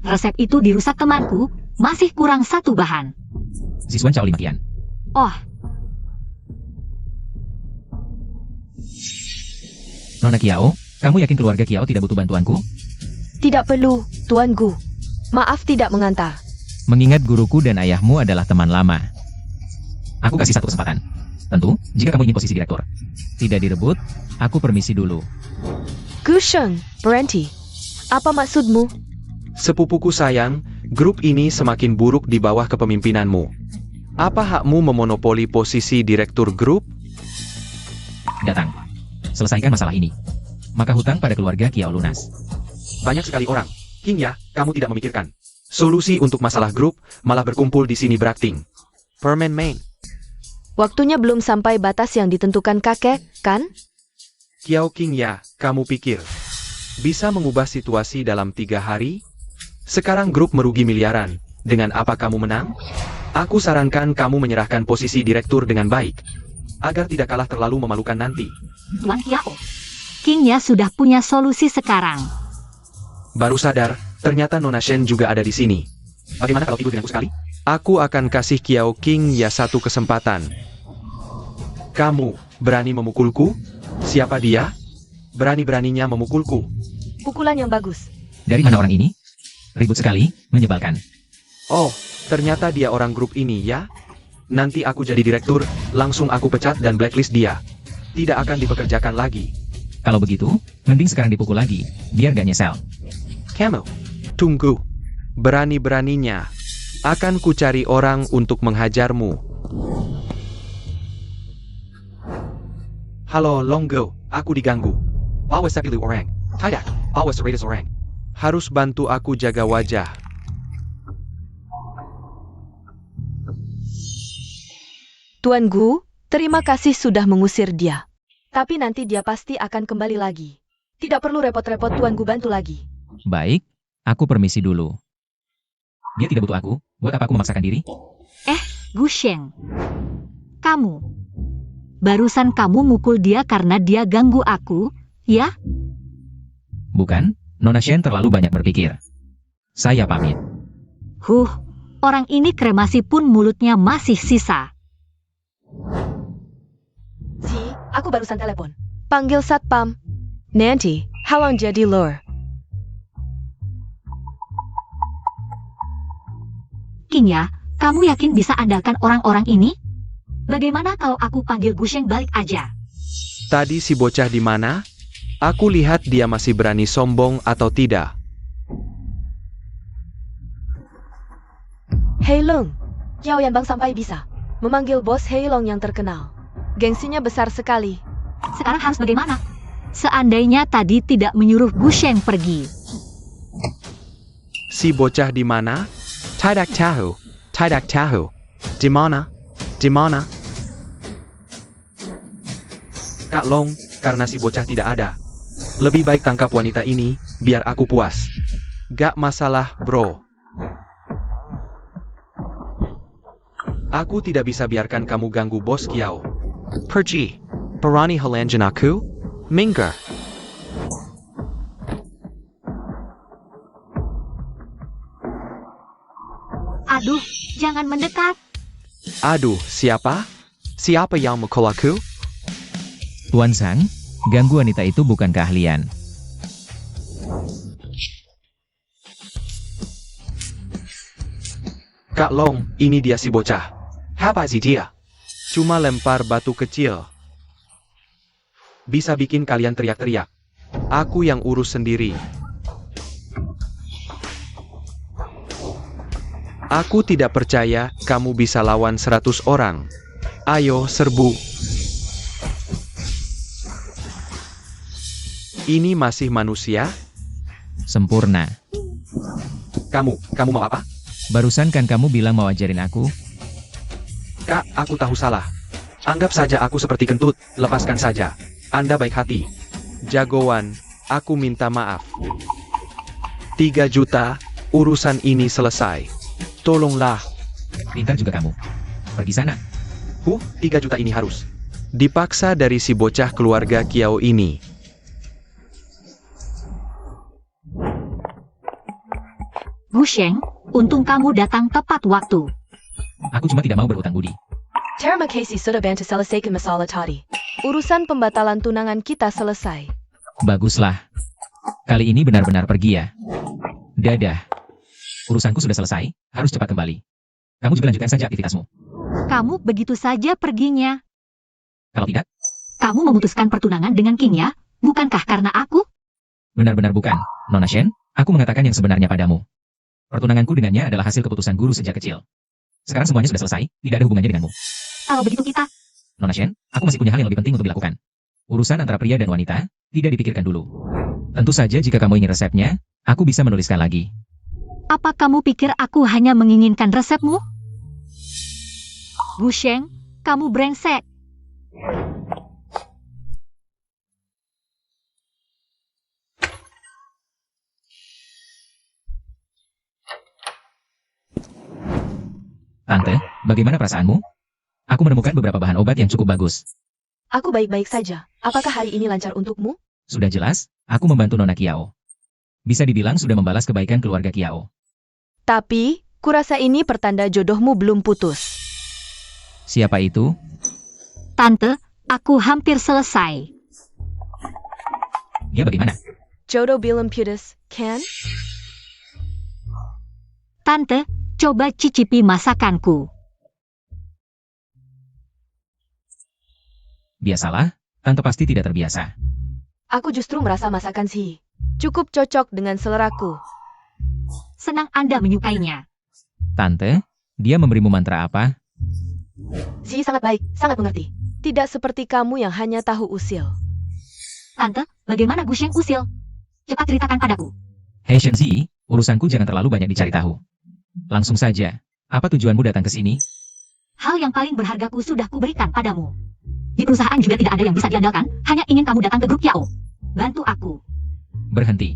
resep itu dirusak temanku, masih kurang 1 bahan. Siswan Cao Limakian. Oh, Nona Kiao, kamu yakin keluarga Kiao tidak butuh bantuanku? Tidak perlu, tuanku. Maaf tidak mengantar. Mengingat guruku dan ayahmu adalah teman lama. Aku kasih satu kesempatan. Tentu, jika kamu ingin posisi direktur. Tidak direbut, aku permisi dulu. Gusheng, berhenti. Apa maksudmu? Sepupuku sayang, grup ini semakin buruk di bawah kepemimpinanmu. Apa hakmu memonopoli posisi direktur grup? Datang. Selesaikan masalah ini. Maka hutang pada keluarga Kiao lunas. Banyak sekali orang. Kingya, kamu tidak memikirkan solusi untuk masalah grup, malah berkumpul di sini berakting. Permen main. Waktunya belum sampai batas yang ditentukan kakek, kan? Kiao Qingya, kamu pikir bisa mengubah situasi dalam 3 hari? Sekarang grup merugi miliaran. Dengan apa kamu menang? Aku sarankan kamu menyerahkan posisi direktur dengan baik, agar tidak kalah terlalu memalukan nanti. Tuan Kiao. Kingnya sudah punya solusi sekarang. Baru sadar, ternyata Nona Shen juga ada di sini. Bagaimana kalau tidur denganku sekali? Aku akan kasih Kiao King ya satu kesempatan. Kamu berani memukulku? Siapa dia? Berani-beraninya memukulku. Pukulan yang bagus. Dari mana orang ini? Ribut sekali, menyebalkan. Oh, ternyata dia orang grup ini ya? Nanti aku jadi direktur, langsung aku pecat dan blacklist dia. Tidak akan dipekerjakan lagi. Kalau begitu, mending sekarang dipukul lagi, biar gak nyesel. Kamu, tunggu. Berani-beraninya, akan kucari orang untuk menghajarmu. Halo Longgo, aku diganggu. Awas sapilu orang. Tidak, awas raiders orang. Harus bantu aku jaga wajah. Tuan Gu, terima kasih sudah mengusir dia. Tapi nanti dia pasti akan kembali lagi. Tidak perlu repot-repot Tuan Gu bantu lagi. Baik, aku permisi dulu. Dia tidak butuh aku, buat apa aku memaksakan diri? Gu Sheng. Kamu. Barusan kamu mukul dia karena dia ganggu aku, ya? Bukan, Nona Shen terlalu banyak berpikir. Saya pamit. Orang ini kremasi pun mulutnya masih sisa. Si, aku barusan telepon. Panggil satpam. Nanti, halang jadi lor. King ya, kamu yakin bisa andalkan orang-orang ini? Bagaimana kalau aku panggil Gu Sheng balik aja? Tadi si bocah di mana? Aku lihat dia masih berani sombong atau tidak. Hei Long, Kiao Yanbang sampai bisa memanggil bos Hei Long yang terkenal. Gengsinya besar sekali. Sekarang harus bagaimana? Seandainya tadi tidak menyuruh Gu Sheng pergi. Si bocah di mana? Tidak tahu. Tidak tahu. Di mana? Di mana? Kak Long, karena si bocah tidak ada. Lebih baik tangkap wanita ini, biar aku puas. Gak masalah, bro. Aku tidak bisa biarkan kamu ganggu bos Kiao. Pergi. Berani halanjan aku? Minggir. Aduh, jangan mendekat. Aduh, siapa? Siapa yang mukul aku? Tuan Sang, ganggu wanita itu bukan keahlian. Kak Long, ini dia si bocah. Apa sih dia? Cuma lempar batu kecil. Bisa bikin kalian teriak-teriak. Aku yang urus sendiri. Aku tidak percaya kamu bisa lawan 100 orang. Ayo serbu. Ini masih manusia? Sempurna. Kamu mau apa? Barusan kan kamu bilang mau ajarin aku? Kak, aku tahu salah. Anggap saja aku seperti kentut, lepaskan saja. Anda baik hati. Jagoan, aku minta maaf. 3 juta, urusan ini selesai. Tolonglah. Pintar juga kamu. Pergi sana. 3 juta ini harus. Dipaksa dari si bocah keluarga Kiao ini. Gu Sheng, untung kamu datang tepat waktu. Aku cuma tidak mau berhutang budi. Terima kasih sudah bantu selesaikan masalah tadi. Urusan pembatalan tunangan kita selesai. Baguslah. Kali ini benar-benar pergi ya. Dadah. Urusanku sudah selesai, harus cepat kembali. Kamu juga lanjutkan saja aktivitasmu. Kamu begitu saja perginya. Kalau tidak, Kamu memutuskan pertunangan dengan King ya? Bukankah karena aku? benar-benar bukan. Nona Shen, aku mengatakan yang sebenarnya padamu. Pertunanganku dengannya adalah hasil keputusan guru sejak kecil. Sekarang semuanya sudah selesai, tidak ada hubungannya denganmu. Kalau begitu kita, Nona Shen, aku masih punya hal yang lebih penting untuk dilakukan. Urusan antara pria dan wanita, tidak dipikirkan dulu. Tentu saja jika kamu ingin resepnya, aku bisa menuliskan lagi. apa kamu pikir aku hanya menginginkan resepmu? Gu Sheng, kamu brengsek. Bagaimana perasaanmu? Aku menemukan beberapa bahan obat yang cukup bagus. Aku baik-baik saja. Apakah hari ini lancar untukmu? Sudah jelas, aku membantu Nona Kiao. Bisa dibilang sudah membalas kebaikan keluarga Kiao. Tapi, kurasa ini pertanda jodohmu belum putus. Siapa itu? Tante, aku hampir selesai. Dia bagaimana? Jodoh belum putus, kan? Tante, coba cicipi masakanku. Biasalah, tante pasti tidak terbiasa. Aku justru merasa masakan Si cukup cocok dengan seleraku. Senang Anda menyukainya. Tante, dia memberimu mantra apa? Si sangat baik, sangat mengerti. Tidak seperti kamu yang hanya tahu usil. Tante, bagaimana Gusheng usil? Cepat ceritakan padaku. Hei Shenzi, urusanku jangan terlalu banyak dicari tahu. Langsung saja, apa tujuanmu datang ke sini? Hal yang paling berhargaku sudah kuberikan padamu. Di perusahaan juga tidak ada yang bisa diandalkan, hanya ingin kamu datang ke grup Kiao. Bantu aku. Berhenti.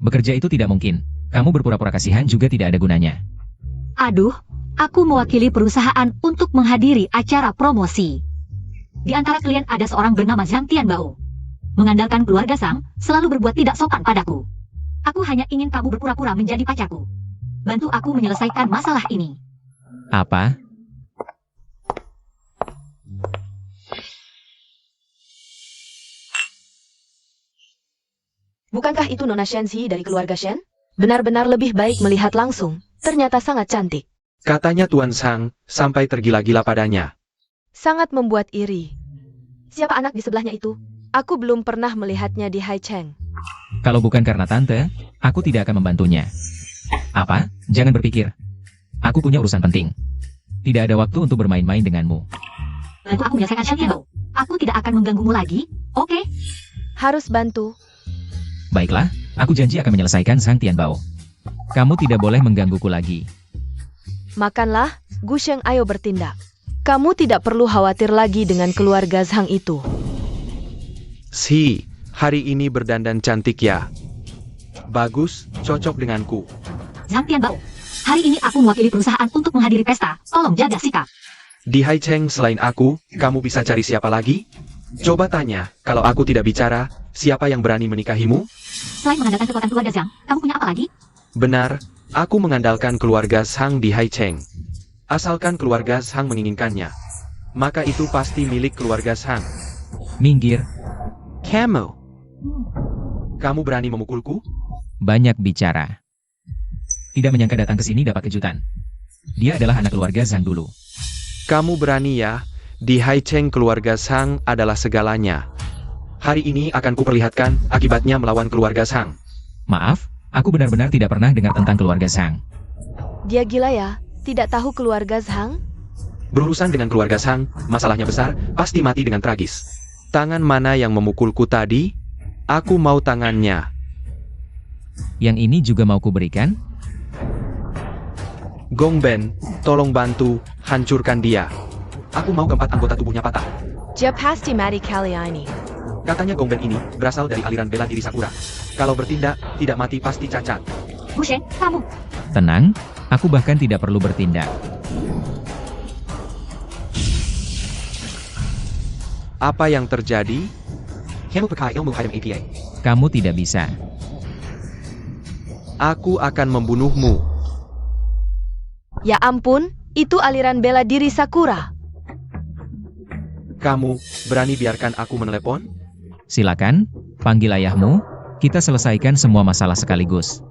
Bekerja itu tidak mungkin. Kamu berpura-pura kasihan juga tidak ada gunanya. Aduh, aku mewakili perusahaan untuk menghadiri acara promosi. Di antara klien ada seorang bernama Zhang Tianbao. Mengandalkan keluarga Sang, selalu berbuat tidak sopan padaku. Aku hanya ingin kamu berpura-pura menjadi pacarku. Bantu aku menyelesaikan masalah ini. Apa? Bukankah itu Nona Shenzi dari keluarga Shen? Benar-benar lebih baik melihat langsung. Ternyata sangat cantik. Katanya Tuan Sang, sampai tergila-gila padanya. Sangat membuat iri. Siapa anak di sebelahnya itu? Aku belum pernah melihatnya di Haicheng. Kalau bukan karena tante, aku tidak akan membantunya. Apa? Jangan berpikir. Aku punya urusan penting. Tidak ada waktu untuk bermain-main denganmu. Bantu aku menyelesaikan Zhang Tianbao. Aku tidak akan mengganggumu lagi, oke? Harus bantu. Baiklah, aku janji akan menyelesaikan Zhang Tianbao. Kamu tidak boleh menggangguku lagi. Makanlah, Gusheng, ayo bertindak. Kamu tidak perlu khawatir lagi dengan keluarga Zhang itu. Si, hari ini berdandan cantik ya. Bagus, cocok denganku. Zhang Tianbao, hari ini aku mewakili perusahaan untuk menghadiri pesta. Tolong jaga sikap. Di Haicheng selain aku, kamu bisa cari siapa lagi? Coba tanya, kalau aku tidak bicara, siapa yang berani menikahimu? Selain mengandalkan kekuatan keluarga Zhang, kamu punya apa lagi? Benar, aku mengandalkan keluarga Zhang di Haicheng. Asalkan keluarga Zhang menginginkannya, maka itu pasti milik keluarga Zhang. Minggir, Kamu berani memukulku? banyak bicara. Tidak menyangka datang ke sini dapat kejutan. Dia adalah anak keluarga Zhang dulu. Kamu berani ya? Di Haicheng keluarga Zhang adalah segalanya. Hari ini akan kuperlihatkan akibatnya melawan keluarga Zhang. Maaf, aku benar-benar tidak pernah dengar tentang keluarga Zhang. Dia gila ya? Tidak tahu keluarga Zhang? Berurusan dengan keluarga Zhang, masalahnya besar, pasti mati dengan tragis. Tangan mana yang memukulku tadi? Aku mau tangannya. Yang ini juga mau kuberikan? Gongben, tolong bantu, hancurkan dia. Aku mau keempat anggota tubuhnya patah. Dia pasti mati kali ini. Katanya Gongben ini berasal dari aliran bela diri Sakura. Kalau bertindak, tidak mati pasti cacat. Gusheng, kamu. Tenang, aku bahkan tidak perlu bertindak. Apa yang terjadi? Kamu pakai ilmu Hayam APA. Kamu tidak bisa. Aku akan membunuhmu. Ya ampun, itu aliran bela diri Sakura. Kamu berani biarkan aku menelepon? Silakan, panggil ayahmu. Kita selesaikan semua masalah sekaligus.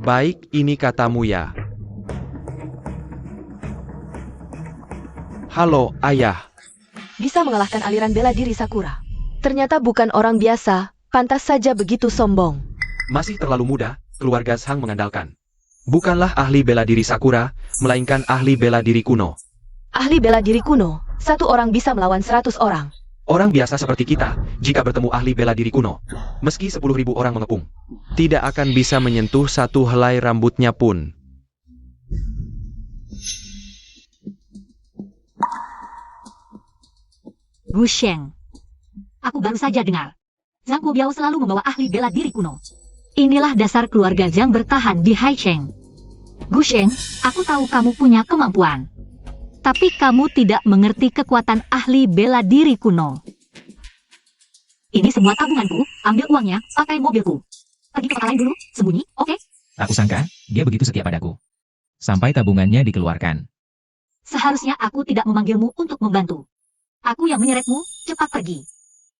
Baik, ini katamu ya. Halo, ayah. Bisa mengalahkan aliran bela diri Sakura. Ternyata bukan orang biasa, pantas saja begitu sombong. Masih terlalu muda, keluarga Zhang mengandalkan. Bukanlah ahli bela diri Sakura, melainkan ahli bela diri kuno. Ahli bela diri kuno, satu orang bisa melawan 100 orang. Orang biasa seperti kita, jika bertemu ahli bela diri kuno, meski 10.000 orang mengepung, tidak akan bisa menyentuh satu helai rambutnya pun. Gusheng. Aku baru saja dengar. Zhang Guobiao selalu membawa ahli bela diri kuno. Inilah dasar keluarga Zhang bertahan di Haicheng. Gusheng, aku tahu kamu punya kemampuan. Tapi kamu tidak mengerti kekuatan ahli bela diri kuno. Ini semua tabunganku, ambil uangnya, pakai mobilku. Pergi ke kota lain dulu, sembunyi, oke? Tak kusangka, dia begitu setia padaku. Sampai tabungannya dikeluarkan. Seharusnya aku tidak memanggilmu untuk membantu. Aku yang menyeretmu, cepat pergi.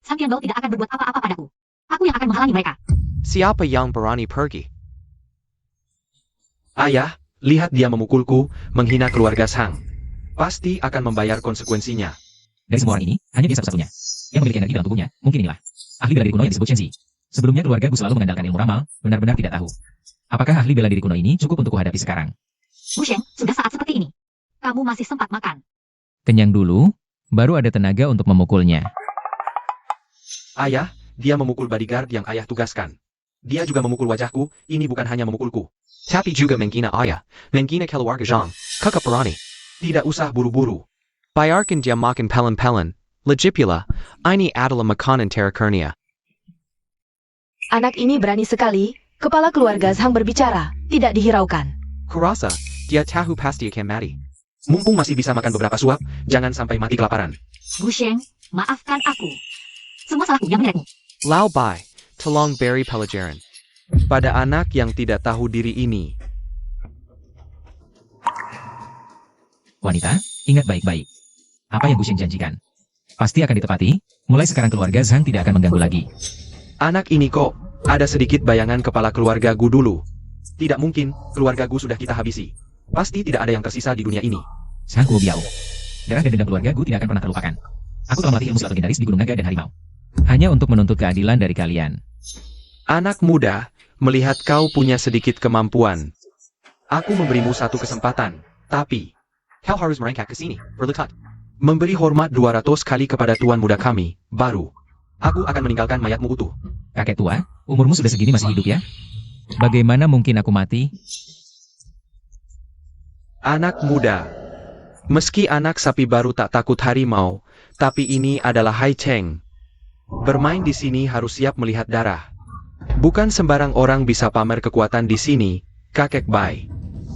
Sang Tianbao tidak akan berbuat apa-apa padaku. Aku yang akan menghalangi mereka. Siapa yang berani pergi? Ayah, lihat dia memukulku, menghina keluarga Zhang. Pasti akan membayar konsekuensinya. Dari semua orang ini, hanya dia satu-satunya yang memiliki energi dalam tubuhnya. Mungkin inilah ahli bela diri kuno yang disebut Shenzi. Sebelumnya keluarga Gu selalu mengandalkan ilmu ramal, benar-benar tidak tahu. Apakah ahli bela diri kuno ini cukup untuk kuhadapi sekarang? Wu Sheng, sudah saat seperti ini. Kamu masih sempat makan. Kenyang dulu, baru ada tenaga untuk memukulnya. Ayah, dia memukul bodyguard yang ayah tugaskan. Dia juga memukul wajahku, ini bukan hanya memukulku. Tapi juga menghina ayah, menghina keluarga Zhang, kakak berani. Tidak usah buru-buru. Biarkan dia makan pelan-pelan. Lagipula, ini adalah makanan terakhirnya. Anak ini berani sekali, kepala keluarga Zhang berbicara, tidak dihiraukan. Kurasa, dia tahu pasti akan mati. Mumpung masih bisa makan beberapa suap, jangan sampai mati kelaparan. Wu Sheng, maafkan aku. Semua salahku yang menyeretmu. Lao Bai, tolong beri pelajaran. Pada anak yang tidak tahu diri ini. Wanita, ingat baik-baik. Apa yang Gu Sheng janjikan pasti akan ditepati. Mulai sekarang keluarga Zhang tidak akan mengganggu lagi. Anak ini kok, ada sedikit bayangan kepala keluarga Gu dulu. Tidak mungkin, keluarga Gu sudah kita habisi. Pasti tidak ada yang tersisa di dunia ini. Zhang Guo Biao. Darah dan dendam keluarga Gu tidak akan pernah terlupakan. Aku telah melatih ilmu silat legendaris di Gunung Naga dan Harimau. Hanya untuk menuntut keadilan dari kalian. Anak muda, melihat kau punya sedikit kemampuan. Aku memberimu satu kesempatan, tapi kau harus merangkak ke sini, berlekat. Memberi hormat 200 kali kepada tuan muda kami, baru aku akan meninggalkan mayatmu utuh. Kakek tua, umurmu sudah segini masih hidup ya? Bagaimana mungkin aku mati? Anak muda. Meski anak sapi baru tak takut harimau, tapi ini adalah Hai Cheng. Bermain di sini harus siap melihat darah. Bukan sembarang orang bisa pamer kekuatan di sini, kakek Bai.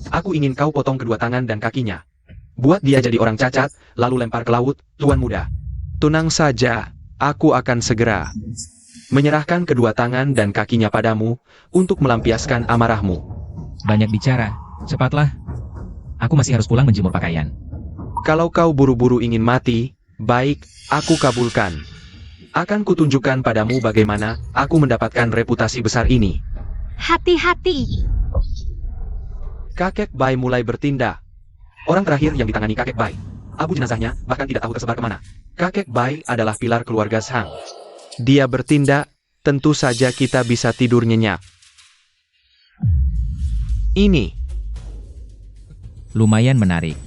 Aku ingin kau potong kedua tangan dan kakinya. Buat dia jadi orang cacat, lalu lempar ke laut, tuan muda. Tenang saja, aku akan segera menyerahkan kedua tangan dan kakinya padamu untuk melampiaskan amarahmu. Banyak bicara, cepatlah. Aku masih harus pulang menjemur pakaian. Kalau kau buru-buru ingin mati, baik, aku kabulkan. Akan kutunjukkan padamu bagaimana aku mendapatkan reputasi besar ini. Hati-hati. Kakek Bai mulai bertindak. Orang terakhir yang ditangani kakek Bai. Abu jenazahnya bahkan tidak tahu tersebar kemana. Kakek Bai adalah pilar keluarga Zhang. Dia bertindak, tentu saja kita bisa tidur nyenyak. Ini, Lumayan menarik.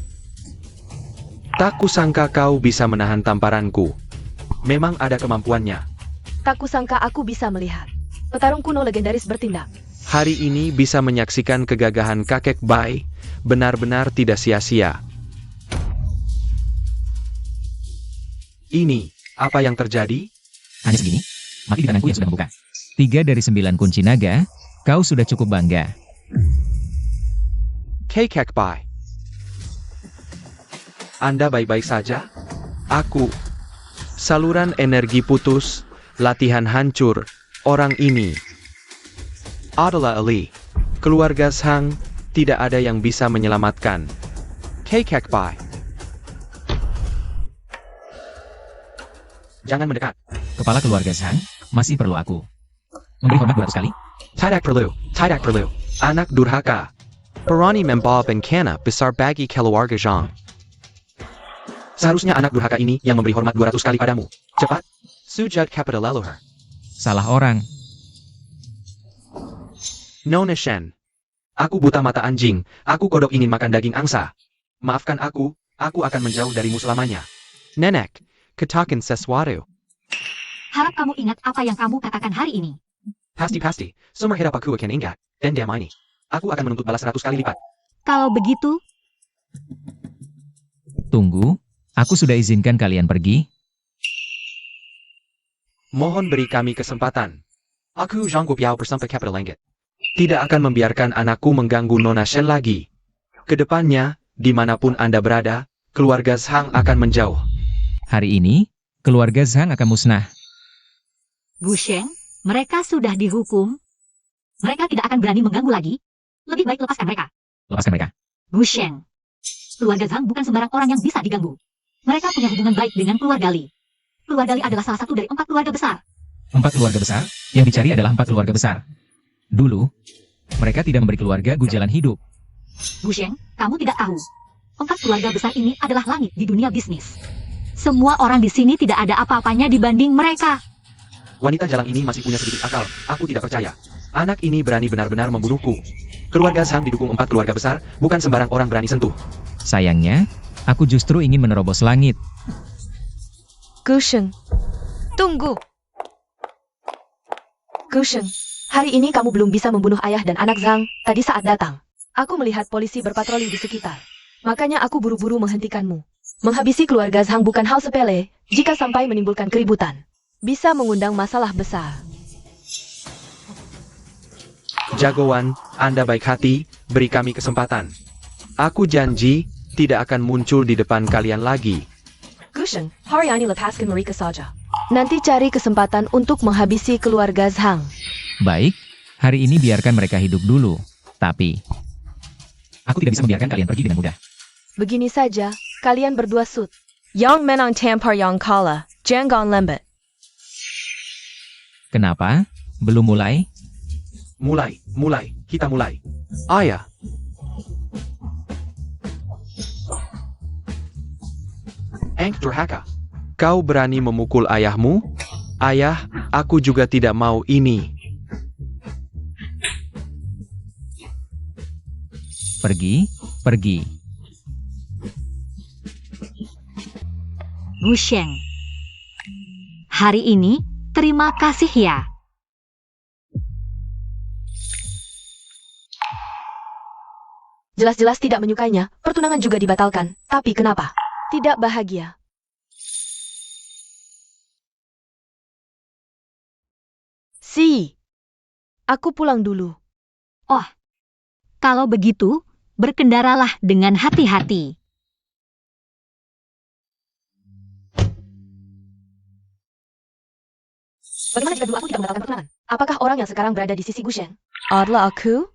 tak kusangka kau bisa menahan tamparanku. Memang ada kemampuannya. Tak kusangka aku bisa melihat. Petarung kuno legendaris bertindak. Hari ini bisa menyaksikan kegagahan kakek Bai, benar-benar tidak sia-sia. Ini, apa yang terjadi? Hanya segini, mati di tanganku yang sudah membuka. 3 dari 9 kunci naga, kau sudah cukup bangga. Kakek Bai, Anda baik-baik saja? aku. Saluran energi putus, latihan hancur, orang ini adalah Ali. Keluarga Zhang, tidak ada yang bisa menyelamatkan. Kakek Bai, Jangan mendekat. Kepala keluarga Zhang, masih perlu aku memberi hormat 200 kali? Tidak perlu. Anak durhaka. berani membawa bencana besar bagi keluarga Zhang. Seharusnya anak durhaka ini yang memberi hormat 200 kali padamu. Cepat. Sujud kepada leluhur. Salah orang. Nona Shen, Aku buta mata anjing. Aku kodok ingin makan daging angsa. Maafkan aku akan menjauh darimu selamanya. Nenek, katakan sesuatu. Harap kamu ingat apa yang kamu katakan hari ini. Pasti. Sumber hidup aku akan ingat. Dan diam ini. Aku akan menuntut balas 100 kali lipat. Kalau begitu, Tunggu, aku sudah izinkan kalian pergi. Mohon beri kami kesempatan. Aku Zhang Guobiao bersampai kepada langit. Tidak akan membiarkan anakku mengganggu Nona Shen lagi. Kedepannya, dimanapun Anda berada, keluarga Zhang akan menjauh. Hari ini, keluarga Zhang akan musnah. Gu Sheng, mereka sudah dihukum. Mereka tidak akan berani mengganggu lagi. Lebih baik lepaskan mereka. Lepaskan mereka. Gu Sheng, keluarga Zhang bukan sembarang orang yang bisa diganggu. Mereka punya hubungan baik dengan keluarga Li. Keluarga Li adalah salah satu dari 4 keluarga besar. 4 keluarga besar? Yang dicari adalah 4 keluarga besar. Dulu, mereka tidak memberi keluarga Gu jalan hidup. Gu Sheng, kamu tidak tahu. 4 keluarga besar ini adalah langit di dunia bisnis. Semua orang di sini tidak ada apa-apanya dibanding mereka. Wanita jalang ini masih punya sedikit akal. Aku tidak percaya. Anak ini berani benar-benar membunuhku. Keluarga Zhang didukung 4 keluarga besar, bukan sembarang orang berani sentuh. Sayangnya, aku justru ingin menerobos langit. Gu Sheng, tunggu. Gu Sheng, hari ini kamu belum bisa membunuh ayah dan anak Zhang tadi saat datang. Aku melihat polisi berpatroli di sekitar. Makanya aku buru-buru menghentikanmu. Menghabisi keluarga Zhang bukan hal sepele, jika sampai menimbulkan keributan. Bisa mengundang masalah besar. Jagoan, Anda baik hati, beri kami kesempatan. Aku janji, tidak akan muncul di depan kalian lagi. Gu Sheng, hari ini lepaskan mereka saja. Nanti cari kesempatan untuk menghabisi keluarga Zhang. Baik, hari ini biarkan mereka hidup dulu. Tapi, aku tidak bisa membiarkan kalian pergi dengan mudah. Begini saja, kalian berdua sut. Yang menang tampar yang kalah, jangan lambat. Kenapa? Belum mulai? Mulai, kita mulai. Ayah, Eng durhaka. Kau berani memukul ayahmu? Ayah, aku juga tidak mau ini. Pergi, pergi. Gu Sheng, hari ini, terima kasih ya. Jelas-jelas tidak menyukainya, pertunangan juga dibatalkan. Tapi kenapa? Tidak bahagia. Aku pulang dulu. Oh, kalau begitu, berkendaralah dengan hati-hati. Bagaimana jika dulu aku tidak membatalkan pertunangan? Apakah orang yang sekarang berada di sisi Gu Sheng adalah aku?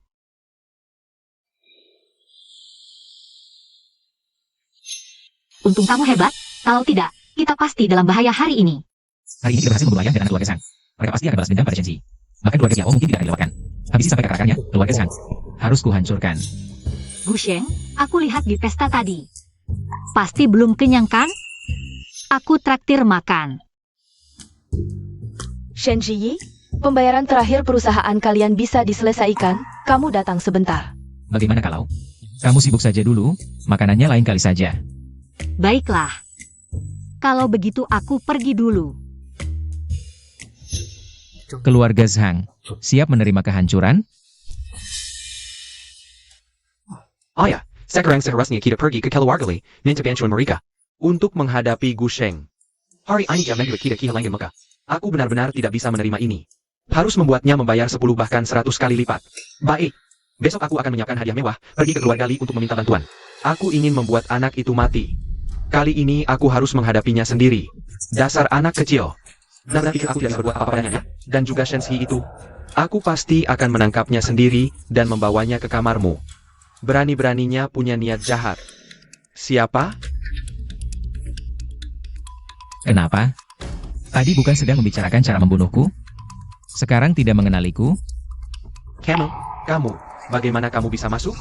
Untung kamu hebat, kalau tidak, kita pasti dalam bahaya hari ini. Hari ini kita berhasil membunuh ayah dan anak keluarga Zhang. Mereka pasti akan balas dendam pada Shen Ji. Bahkan keluarga Xiao mungkin tidak akan dilewatkan. Habisi sampai ke akar-akarnya, keluarga Zhang. Harus kuhancurkan. Gu Sheng, aku lihat di pesta tadi. Pasti belum kenyang kan? Aku traktir makan. Shen Ji, pembayaran terakhir perusahaan kalian bisa diselesaikan, kamu datang sebentar. Bagaimana kalau kamu sibuk saja dulu, makanannya lain kali saja. Baiklah. Kalau begitu aku pergi dulu. Keluarga Zhang, siap menerima kehancuran? Ayah, sekarang seharusnya kita pergi ke keluarga Li, minta bantuan mereka. Untuk menghadapi Gu Sheng. Hari ini jangan juga kita kehilangan Mekah. Aku benar-benar tidak bisa menerima ini. Harus membuatnya membayar 10 bahkan 100 kali lipat. Baik. Besok aku akan menyiapkan hadiah mewah, pergi ke keluarga Li untuk meminta bantuan. Aku ingin membuat anak itu mati. Kali ini aku harus menghadapinya sendiri. Dasar anak kecil. Benar-benar pikir aku tidak bisa berbuat apa-apa dengannya. Dan juga Shen Ji itu. Aku pasti akan menangkapnya sendiri dan membawanya ke kamarmu. Berani-beraninya punya niat jahat. Siapa? Kenapa? Tadi bukan sedang membicarakan cara membunuhku? Sekarang tidak mengenaliku? Kamu, bagaimana kamu bisa masuk?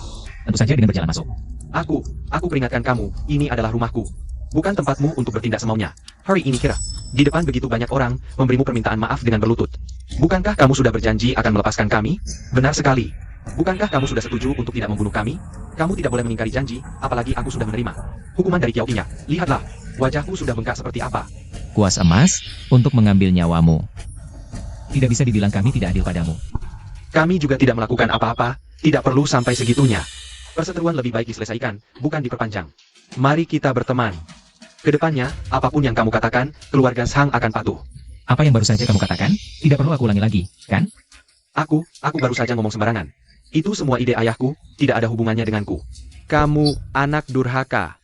Tentu saja dengan berjalan masuk. Aku peringatkan kamu, ini adalah rumahku. Bukan tempatmu untuk bertindak semaunya. Hari ini kira, di depan begitu banyak orang, memberimu permintaan maaf dengan berlutut. Bukankah kamu sudah berjanji akan melepaskan kami? Benar sekali. Bukankah kamu sudah setuju untuk tidak membunuh kami? Kamu tidak boleh mengingkari janji, apalagi aku sudah menerima hukuman dari Kiao Qinya. Lihatlah, wajahku sudah bengkak seperti apa. Kuas emas, untuk mengambil nyawamu. Tidak bisa dibilang kami tidak adil padamu. Kami juga tidak melakukan apa-apa, tidak perlu sampai segitunya. Perseteruan lebih baik diselesaikan, bukan diperpanjang. Mari kita berteman. Kedepannya, apapun yang kamu katakan, keluarga Zhang akan patuh. Apa yang baru saja kamu katakan? Tidak perlu aku ulangi lagi, kan? Aku baru saja ngomong sembarangan. Itu semua ide ayahku, tidak ada hubungannya denganku. Kamu anak durhaka.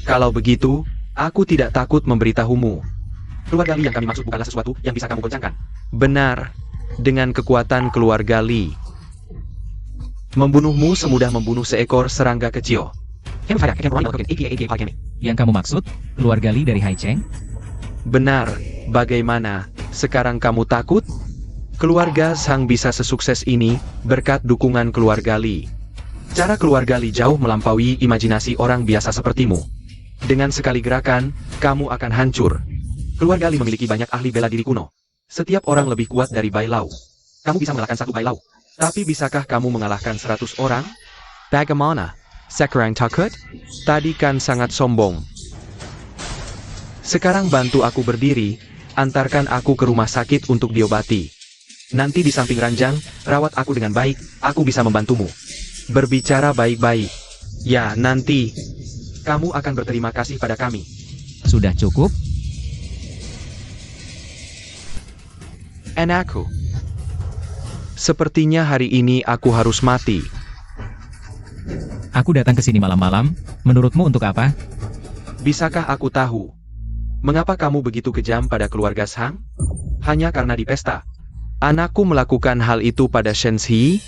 Kalau begitu, aku tidak takut memberitahumu. Keluarga Li yang kami maksud bukanlah sesuatu yang bisa kamu goncangkan. Benar, dengan kekuatan keluarga Li. Membunuhmu semudah membunuh seekor serangga kecil. Yang kamu maksud, keluarga Li dari Hai Cheng? Benar, bagaimana? Sekarang kamu takut? Keluarga Sang bisa sesukses ini berkat dukungan keluarga Li. Cara keluarga Li jauh melampaui imajinasi orang biasa sepertimu. Dengan sekali gerakan, kamu akan hancur. Keluarga Li memiliki banyak ahli bela diri kuno. Setiap orang lebih kuat dari Bai Lau. Kamu bisa mengalahkan satu Bai Lau. Tapi bisakah kamu mengalahkan 100 orang? Bagaimana? Sekarang takut? Tadi kan sangat sombong. Sekarang bantu aku berdiri, antarkan aku ke rumah sakit untuk diobati. Nanti di samping ranjang, rawat aku dengan baik, aku bisa membantumu. Berbicara baik-baik. Ya, nanti. Kamu akan berterima kasih pada kami. Sudah cukup? Anakku. Sepertinya hari ini aku harus mati. Aku datang ke sini malam-malam, menurutmu untuk apa? Bisakah aku tahu? Mengapa kamu begitu kejam pada keluarga Sang? Hanya karena di pesta. Anakku melakukan hal itu pada Shen Zhi?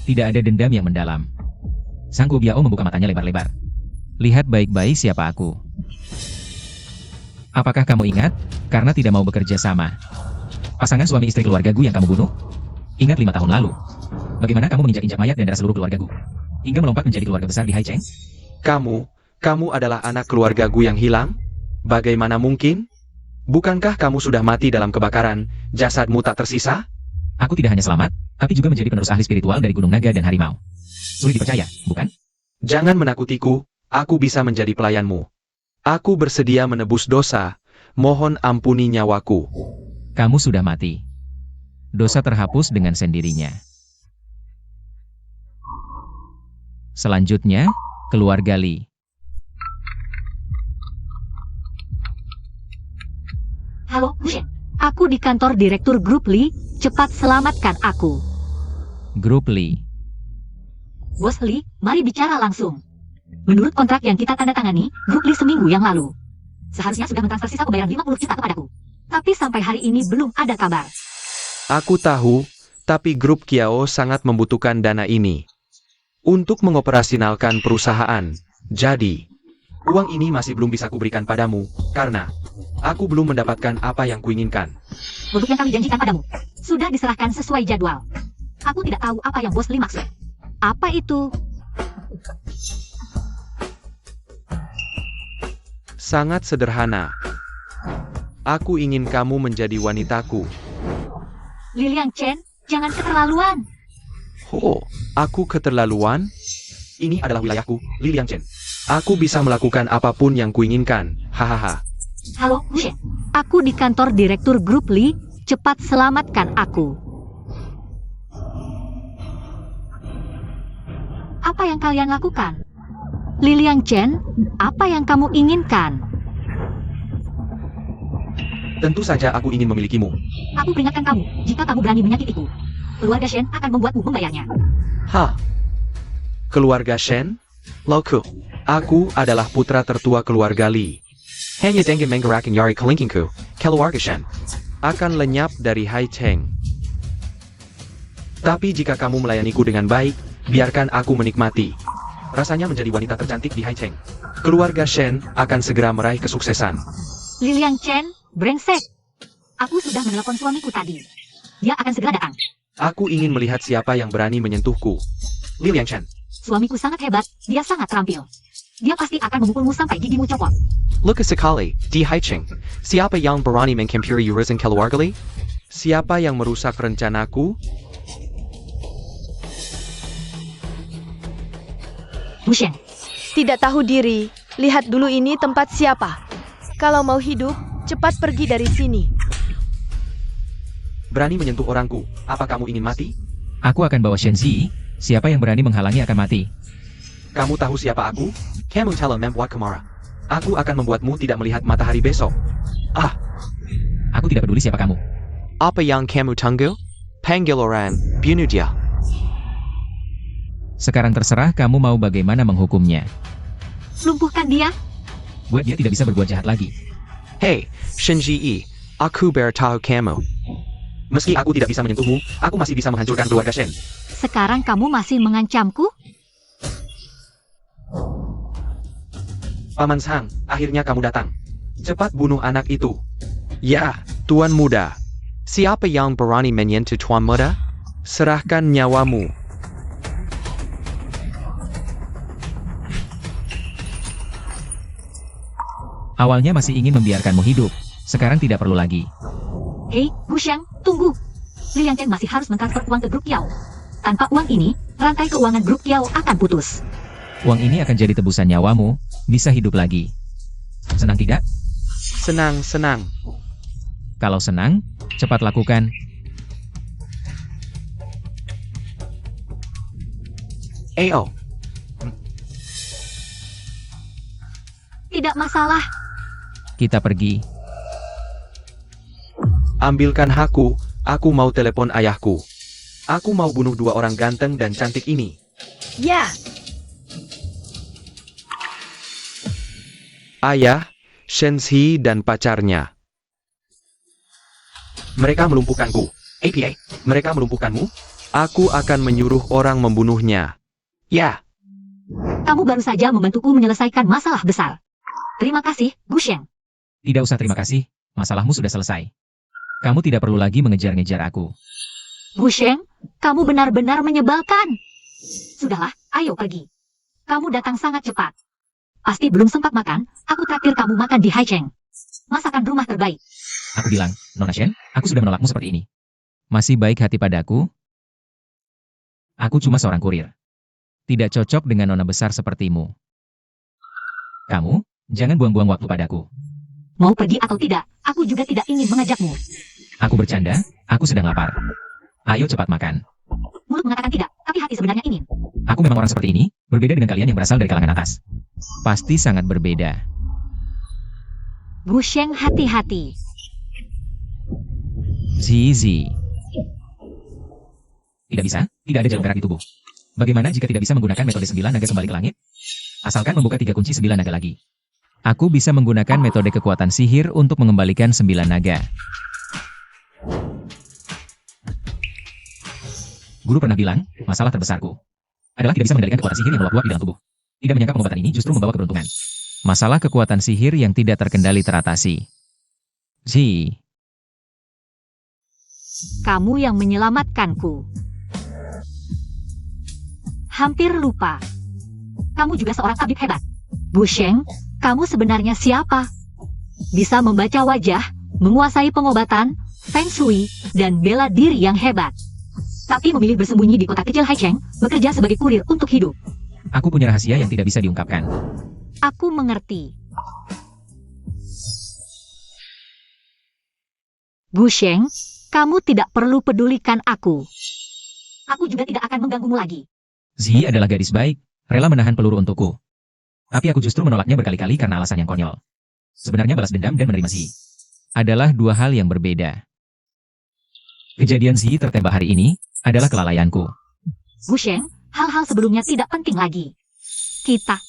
Tidak ada dendam yang mendalam. Sang Gu Biao membuka matanya lebar-lebar. Lihat baik-baik siapa aku. Apakah kamu ingat? Karena tidak mau bekerja sama. Pasangan suami istri keluarga Gu yang kamu bunuh? Ingat 5 tahun lalu. Bagaimana kamu menginjak-injak mayat dan darah seluruh keluarga Gu? Hingga melompat menjadi keluarga besar di Hai Cheng? Kamu adalah anak keluarga Gu yang hilang? Bagaimana mungkin? Bukankah kamu sudah mati dalam kebakaran, jasadmu tak tersisa? Aku tidak hanya selamat, tapi juga menjadi penerus ahli spiritual dari Gunung Naga dan Harimau. Sulit dipercaya, bukan? Jangan menakutiku, aku bisa menjadi pelayanmu. Aku bersedia menebus dosa, mohon ampuni nyawaku. Kamu sudah mati. Dosa terhapus dengan sendirinya. Selanjutnya, keluarga Li. Halo, Shen. Aku di kantor Direktur Grup Li, cepat selamatkan aku. Grup Li. Bos Li, mari bicara langsung. Menurut kontrak yang kita tanda tangani, Grup Li seminggu yang lalu. Seharusnya sudah mentransfer sisa pembayaran 50 juta kepadaku. Tapi sampai hari ini belum ada kabar. Aku tahu, tapi grup Kiao sangat membutuhkan dana ini untuk mengoperasionalkan perusahaan. Jadi, Uang ini masih belum bisa kuberikan padamu, karena aku belum mendapatkan apa yang kuinginkan. Produk yang kami janjikan padamu sudah diserahkan sesuai jadwal. Aku tidak tahu apa yang Bos Li maksud. Apa itu? sangat sederhana. Aku ingin kamu menjadi wanitaku. Liliang Chen, jangan keterlaluan. Oh, aku keterlaluan? Ini adalah wilayahku, Liliang Chen. Aku bisa melakukan apapun yang kuinginkan. Hahaha. Halo, Shen. Aku di kantor Direktur Grup Li. Cepat selamatkan aku. Apa yang kalian lakukan? Liliang Chen, apa yang kamu inginkan? Tentu saja aku ingin memilikimu. Aku peringatkan kamu, jika kamu berani menyakitiku, keluarga Shen akan membuatmu membayarnya. Hah? Keluarga Shen? Loku, aku adalah putra tertua keluarga Li. Hanya dengan menggerakan yari kelingkingku, keluarga Shen Akan lenyap dari Hai Cheng. Tapi jika kamu melayaniku dengan baik, biarkan aku menikmati. rasanya menjadi wanita tercantik di Hai Cheng. Keluarga Shen akan segera meraih kesuksesan. Liliang Chen, brengsek. Aku sudah menelepon suamiku tadi. Dia akan segera datang. Aku ingin melihat siapa yang berani menyentuhku. Liliang Chen, Suamiku sangat hebat, dia sangat terampil. Dia pasti akan memukulmu sampai gigimu copot. Lukas sekali, di Hai Cheng. Siapa yang berani menghampiri urusan keluarga Li? Siapa yang merusak rencanaku? Bushen, Tidak tahu diri, lihat dulu ini tempat siapa. Kalau mau hidup, cepat pergi dari sini. Berani menyentuh orangku, apa kamu ingin mati? Aku akan bawa Shen Zhi. Siapa yang berani menghalangi akan mati. Kamu tahu siapa aku? Kamu telah membuat Kemara. Aku akan membuatmu tidak melihat matahari besok. Ah, Aku tidak peduli siapa kamu. Apa yang kamu tunggu? Panggil orang, bunuh dia. Sekarang terserah kamu mau bagaimana menghukumnya. lumpuhkan dia. buat dia tidak bisa berbuat jahat lagi. Hei, Shenji Yi, aku bertahu kamu. Meski aku tidak bisa menyentuhmu, aku masih bisa menghancurkan keluarga Shen. Sekarang kamu masih mengancamku? Paman Sang, akhirnya kamu datang. Cepat bunuh anak itu. Ya, Tuan Muda. Siapa yang berani menyentuh Tuan Muda? Serahkan nyawamu. Awalnya masih ingin membiarkanmu hidup, sekarang tidak perlu lagi. Hei, Gusheng, tunggu. Liang Chen masih harus mentransfer uang ke grup Kiao. Tanpa uang ini, rantai keuangan grup Kiao akan putus. Uang ini akan jadi tebusan nyawamu, bisa hidup lagi. Senang tidak? Senang. Kalau senang, cepat lakukan. Ayo, Tidak masalah. Kita pergi. ambilkan hakku. Aku mau telepon ayahku. Aku mau bunuh 2 orang ganteng dan cantik ini. Ya, Ayah, Shenzi dan pacarnya. Mereka melumpuhkanku. APA, mereka melumpuhkanmu? Aku akan menyuruh orang membunuhnya. Ya, Kamu baru saja membantuku menyelesaikan masalah besar. Terima kasih, Gusheng. Tidak usah terima kasih, masalahmu sudah selesai. Kamu tidak perlu lagi mengejar-ngejar aku. Gusheng, kamu benar-benar menyebalkan. Sudahlah, ayo pergi. Kamu datang sangat cepat. Pasti belum sempat makan, aku traktir kamu makan di Haicheng. Masakan rumah terbaik. Aku bilang, Nona Shen, aku sudah menolakmu seperti ini. Masih baik hati padaku? Aku cuma seorang kurir. Tidak cocok dengan nona besar sepertimu. Kamu, jangan buang-buang waktu padaku. Mau pergi atau tidak, aku juga tidak ingin mengajakmu. Aku bercanda, aku sedang lapar. Ayo cepat makan. Mulut mengatakan tidak, tapi hati sebenarnya ingin. Aku memang orang seperti ini, berbeda dengan kalian yang berasal dari kalangan atas. Pasti sangat berbeda. Gusheng, hati-hati. Zizi. Tidak bisa, tidak ada jalan gerak di tubuh. Bagaimana jika tidak bisa menggunakan metode 9 naga kembali ke langit? Asalkan membuka 3 kunci 9 naga lagi. Aku bisa menggunakan metode kekuatan sihir untuk mengembalikan 9 naga. Guru pernah bilang, masalah terbesarku adalah tidak bisa mengendalikan kekuatan sihir yang meluap-luap di dalam tubuh. Tidak menyangka pengobatan ini justru membawa keberuntungan. Masalah kekuatan sihir yang tidak terkendali teratasi. Zi. Kamu yang menyelamatkanku. Hampir lupa. Kamu juga seorang tabib hebat. Gusheng, kamu sebenarnya siapa? Bisa membaca wajah, menguasai pengobatan, feng shui, dan bela diri yang hebat. Tapi memilih bersembunyi di kota kecil Haicheng, bekerja sebagai kurir untuk hidup. Aku punya rahasia yang tidak bisa diungkapkan. Aku mengerti. Gusheng, kamu tidak perlu pedulikan aku. Aku juga tidak akan mengganggumu lagi. Zi adalah gadis baik, rela menahan peluru untukku. Tapi aku justru menolaknya berkali-kali karena alasan yang konyol. Sebenarnya balas dendam dan menerima Zi adalah 2 hal yang berbeda. Kejadian Zi tertembak hari ini adalah kelalaianku. Gusheng, hal-hal sebelumnya tidak penting lagi. Kita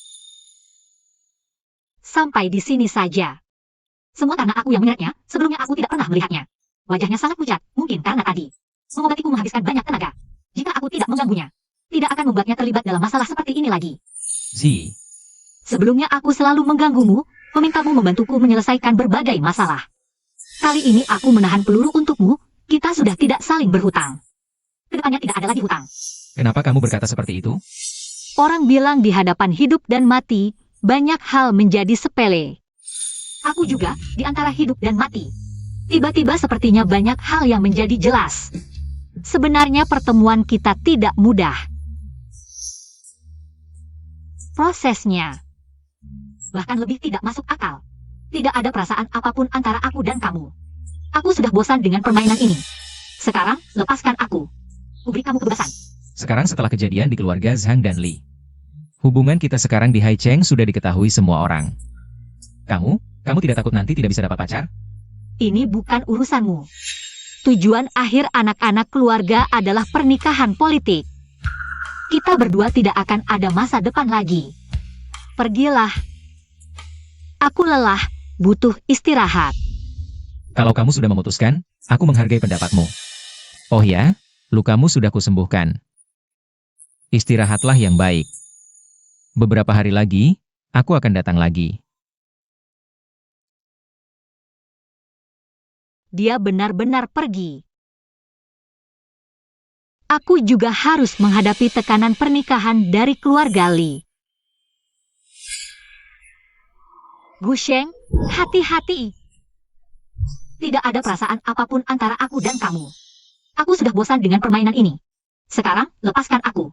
sampai di sini saja. Semua karena aku yang menyeretnya, sebelumnya aku tidak pernah melihatnya. Wajahnya sangat pucat, mungkin karena tadi mengobatiku menghabiskan banyak tenaga. Jika aku tidak mengganggunya, tidak akan membuatnya terlibat dalam masalah seperti ini lagi. Zi, Sebelumnya aku selalu mengganggumu, memintamu membantuku menyelesaikan berbagai masalah. Kali ini aku menahan peluru untukmu, kita sudah tidak saling berhutang. Kedepannya tidak ada lagi hutang. kenapa kamu berkata seperti itu? Orang bilang di hadapan hidup dan mati, banyak hal menjadi sepele. Aku juga, di antara hidup dan mati. Tiba-tiba sepertinya banyak hal yang menjadi jelas. Sebenarnya pertemuan kita tidak mudah. Prosesnya bahkan lebih tidak masuk akal. Tidak ada perasaan apapun antara aku dan kamu. Aku sudah bosan dengan permainan ini. Sekarang, lepaskan aku. Kuberi kamu kebebasan. Sekarang setelah kejadian di keluarga Zhang dan Li, hubungan kita sekarang di Haicheng sudah diketahui semua orang. Kamu tidak takut nanti tidak bisa dapat pacar? Ini bukan urusanmu. Tujuan akhir anak-anak keluarga adalah pernikahan politik. Kita berdua tidak akan ada masa depan lagi. Pergilah. Aku lelah, butuh istirahat. Kalau kamu sudah memutuskan, aku menghargai pendapatmu. Oh ya, lukamu sudah kusembuhkan. Istirahatlah yang baik. Beberapa hari lagi, aku akan datang lagi. Dia benar-benar pergi. Aku juga harus menghadapi tekanan pernikahan dari keluarga Li. Gusheng, hati-hati. Tidak ada perasaan apapun antara aku dan kamu. Aku sudah bosan dengan permainan ini. Sekarang, lepaskan aku.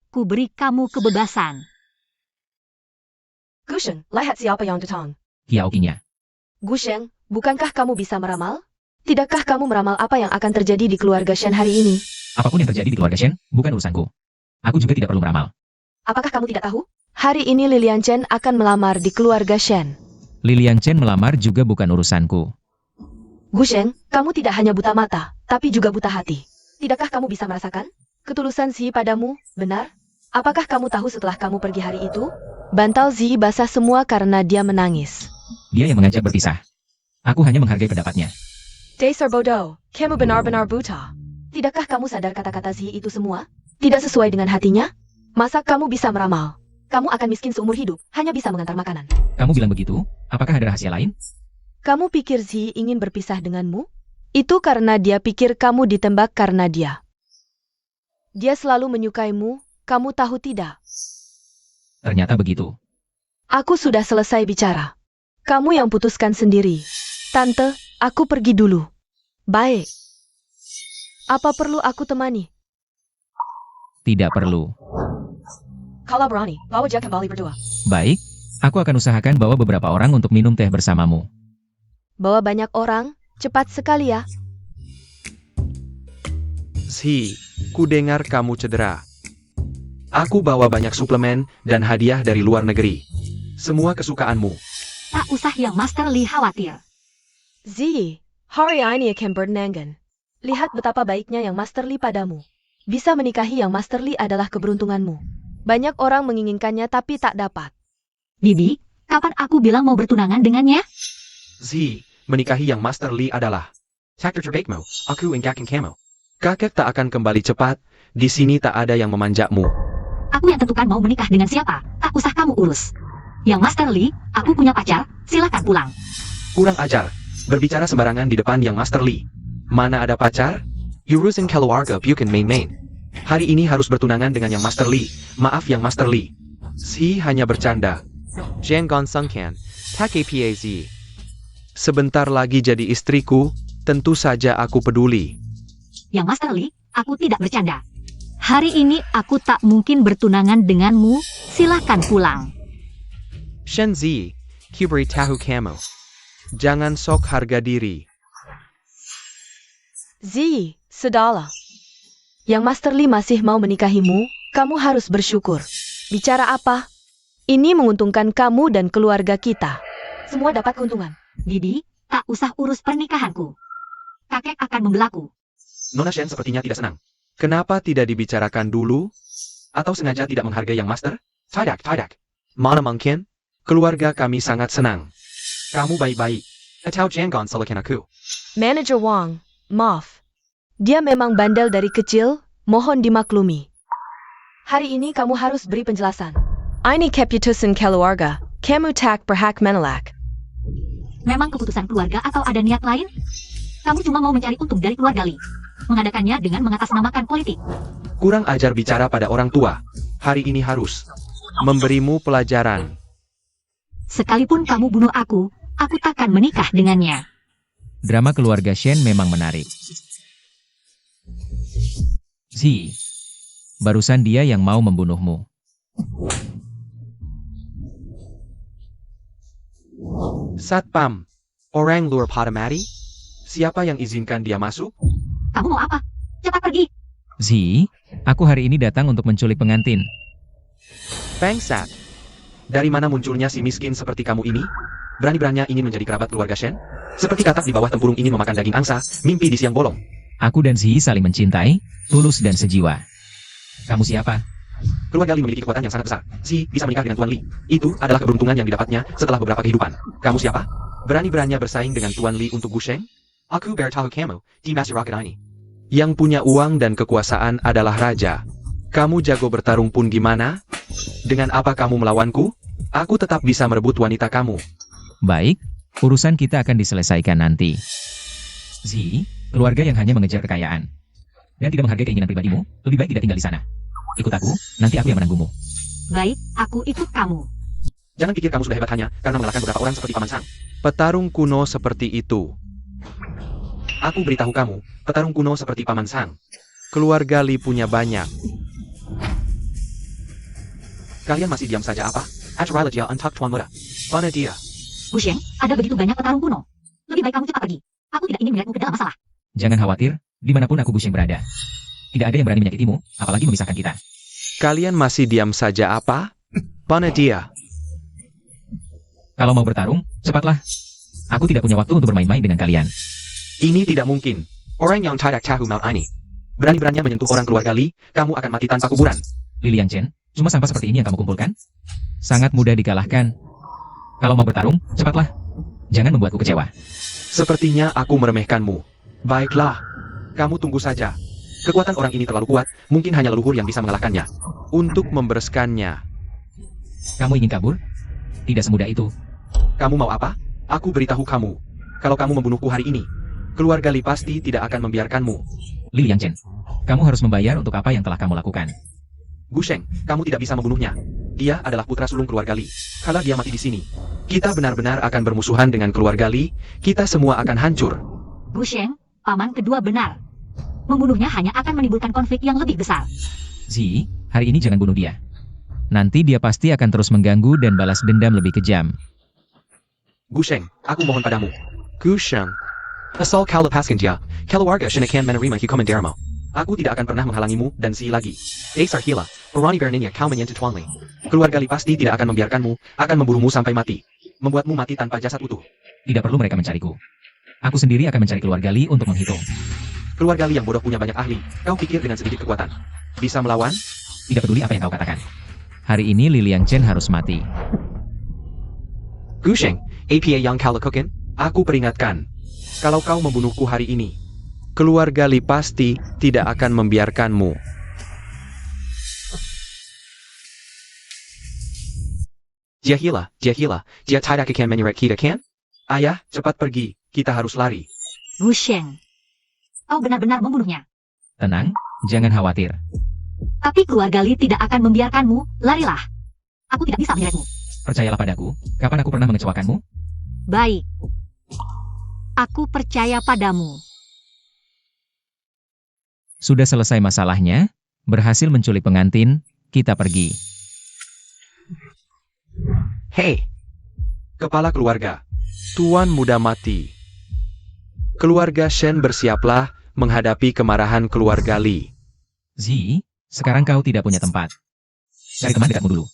Ku beri kamu kebebasan. Gusheng, lihat siapa yang datang. Hiaoqinya. Gusheng, bukankah kamu bisa meramal? Tidakkah kamu meramal apa yang akan terjadi di keluarga Shen hari ini? Apapun yang terjadi di keluarga Shen, bukan urusanku. Aku juga tidak perlu meramal. Apakah kamu tidak tahu? Hari ini Lilian Chen akan melamar di keluarga Shen. Lilian Chen melamar juga bukan urusanku. Gusheng, kamu tidak hanya buta mata, tapi juga buta hati. Tidakkah kamu bisa merasakan ketulusan Zi padamu, benar? Apakah kamu tahu setelah kamu pergi hari itu? Bantal Zi basah semua karena dia menangis. Dia yang mengajak berpisah. Aku hanya menghargai pendapatnya. Dasar bodoh, kamu benar-benar buta. Tidakkah kamu sadar kata-kata Zi itu semua? Tidak sesuai dengan hatinya? Masa kamu bisa meramal? Kamu akan miskin seumur hidup, hanya bisa mengantar makanan. Kamu bilang begitu? Apakah ada rahasia lain? Kamu pikir Zi ingin berpisah denganmu? Itu karena dia pikir kamu ditembak karena dia. Dia selalu menyukaimu, kamu tahu tidak? Ternyata begitu. Aku sudah selesai bicara. Kamu yang putuskan sendiri. Tante, aku pergi dulu. Baik. Apa perlu aku temani? Tidak perlu. Kalau berani, bawa dia kembali berdua. Baik, aku akan usahakan bawa beberapa orang untuk minum teh bersamamu. Bawa banyak orang, cepat sekali ya. Zi, ku dengar kamu cedera. Aku bawa banyak suplemen dan hadiah dari luar negeri. Semua kesukaanmu. Tak usah yang Master Li khawatir. Zi, hari ini akan bernangan. Lihat betapa baiknya yang Master Li padamu. Bisa menikahi yang Master Li adalah keberuntunganmu. Banyak orang menginginkannya tapi tak dapat. Bibi, kapan aku bilang mau bertunangan dengannya? Zi, menikahi yang Master Li adalah takdir terbaikmu. Aku ingin kamu. Kakek tak akan kembali cepat. Di sini tak ada yang memanjakmu. Aku yang tentukan mau menikah dengan siapa, tak usah kamu urus. Yang Master Li, aku punya pacar, silakan pulang. Kurang ajar. Berbicara sembarangan di depan yang Master Li. Mana ada pacar? Urusin keluarga bukan main-main. Hari ini harus bertunangan dengan yang Master Li. Maaf yang Master Li. Zi hanya bercanda. Jian Gong Kan, tak APAZ. Sebentar lagi jadi istriku, tentu saja aku peduli. Yang Master Li, aku tidak bercanda. Hari ini aku tak mungkin bertunangan denganmu, silakan pulang. Shen Zi, ku beritahu kamu. Jangan sok harga diri. Zi, sudahlah. Yang Master Li masih mau menikahimu, kamu harus bersyukur. Bicara apa? Ini menguntungkan kamu dan keluarga kita. Semua dapat keuntungan. Bibi, tak usah urus pernikahanku. Kakek akan membelaku. Nona Shen sepertinya tidak senang. Kenapa tidak dibicarakan dulu? Atau sengaja tidak menghargai yang master? Tidak. Mana mungkin? Keluarga kami sangat senang. Kamu baik-baik. Atau jangan salahkan aku. Manager Wang, maaf. Dia memang bandel dari kecil, mohon dimaklumi. Hari ini kamu harus beri penjelasan. Ini keputusan keluarga, kamu tak berhak menolak. Memang keputusan keluarga atau ada niat lain? Kamu cuma mau mencari untung dari keluarga Li. Mengadakannya dengan mengatasnamakan politik. Kurang ajar bicara pada orang tua. Hari ini harus memberimu pelajaran. Sekalipun kamu bunuh aku takkan menikah dengannya. Drama keluarga Shen memang menarik. Zi, barusan dia yang mau membunuhmu. Satpam, orang luar pada mati? Siapa yang izinkan dia masuk? Kamu mau apa? Cepat pergi. Zi, aku hari ini datang untuk menculik pengantin. Bangsat. Dari mana munculnya si miskin seperti kamu ini? Berani-beraninya ingin menjadi kerabat keluarga Shen? Seperti katak di bawah tempurung ingin memakan daging angsa, mimpi di siang bolong. Aku dan Zi saling mencintai, tulus dan sejiwa. Kamu siapa? Keluarga Li memiliki kekuatan yang sangat besar. Zi bisa menikah dengan Tuan Li. Itu adalah keberuntungan yang didapatnya setelah beberapa kehidupan. Kamu siapa? Berani-beraninya bersaing dengan Tuan Li untuk Gusheng? Aku bertahu kamu di masyarakat ini. Yang punya uang dan kekuasaan adalah raja. Kamu jago bertarung pun gimana? Dengan apa kamu melawanku? Aku tetap bisa merebut wanita kamu. Baik, urusan kita akan diselesaikan nanti. Zi, keluarga yang hanya mengejar kekayaan dan tidak menghargai keinginan pribadimu, lebih baik tidak tinggal di sana. Ikut aku, nanti aku yang menanggumu. Baik, aku ikut kamu. Jangan pikir kamu sudah hebat hanya karena mengalahkan beberapa orang seperti Paman Sang. Petarung kuno seperti itu. Aku beritahu kamu, petarung kuno seperti Paman Sang. Keluarga Li punya banyak. Kalian masih diam saja apa? Acara dia untuk Tuan Muda. Mana dia? Gusheng, ada begitu banyak petarung kuno. Lebih baik kamu cepat pergi. Aku tidak ingin melihatmu ke dalam masalah. Jangan khawatir, dimanapun aku Gusheng berada. Tidak ada yang berani menyakitimu, apalagi memisahkan kita. Kalian masih diam saja apa? Mana dia? Kalau mau bertarung, cepatlah. Aku tidak punya waktu untuk bermain-main dengan kalian. Ini tidak mungkin. Orang yang tidak tahu mau ini. Berani-beraninya menyentuh orang keluarga Li, kamu akan mati tanpa kuburan. Lilian Chen, cuma sampah seperti ini yang kamu kumpulkan? Sangat mudah dikalahkan. Kalau mau bertarung, cepatlah. Jangan membuatku kecewa. Sepertinya aku meremehkanmu. Baiklah. Kamu tunggu saja. Kekuatan orang ini terlalu kuat, mungkin hanya leluhur yang bisa mengalahkannya. Untuk membereskannya. Kamu ingin kabur? Tidak semudah itu. Kamu mau apa? Aku beritahu kamu. Kalau kamu membunuhku hari ini, keluarga Li pasti tidak akan membiarkanmu. Lilian Chen, kamu harus membayar untuk apa yang telah kamu lakukan. Gusheng, kamu tidak bisa membunuhnya. Dia adalah putra sulung keluarga Li. Kalau dia mati di sini, kita benar-benar akan bermusuhan dengan keluarga Li. Kita semua akan hancur. Gusheng, paman kedua benar. Membunuhnya hanya akan menimbulkan konflik yang lebih besar. Zi, hari ini jangan bunuh dia. Nanti dia pasti akan terus mengganggu dan balas dendam lebih kejam. Gusheng, aku mohon padamu. Gusheng. Asal kau lepaskan dia, keluarga Shen akan menerima hukuman darimu. Aku tidak akan pernah menghalangimu dan Zi lagi. Dasar gila, berani beraninya kau menyentuh Tuan Li. Keluarga Li pasti tidak akan membiarkanmu, akan memburumu sampai mati. Membuatmu mati tanpa jasad utuh. Tidak perlu mereka mencariku. Aku sendiri akan mencari keluarga Li untuk menghitung. Keluarga Li yang bodoh punya banyak ahli. Kau pikir dengan sedikit kekuatan bisa melawan? Tidak peduli apa yang kau katakan. Hari ini Lilian Chen harus mati. Gusheng, apa yang kau lakukan? Aku peringatkan. Kalau kau membunuhku hari ini, Keluarga Li pasti tidak akan membiarkanmu. dia tidak akan menyeret kita kan? Ayah, cepat pergi, kita harus lari. Gusheng, kau benar-benar membunuhnya. Tenang, jangan khawatir. Tapi keluarga Li tidak akan membiarkanmu, larilah. Aku tidak bisa menyeretmu. Percayalah padaku, kapan aku pernah mengecewakanmu? Baik. Aku percaya padamu. Sudah selesai masalahnya, berhasil menculik pengantin, kita pergi. Hei, kepala keluarga. Tuan muda mati. Keluarga Shen bersiaplah menghadapi kemarahan keluarga Li. Zi, sekarang kau tidak punya tempat. Cari teman dekatmu dulu.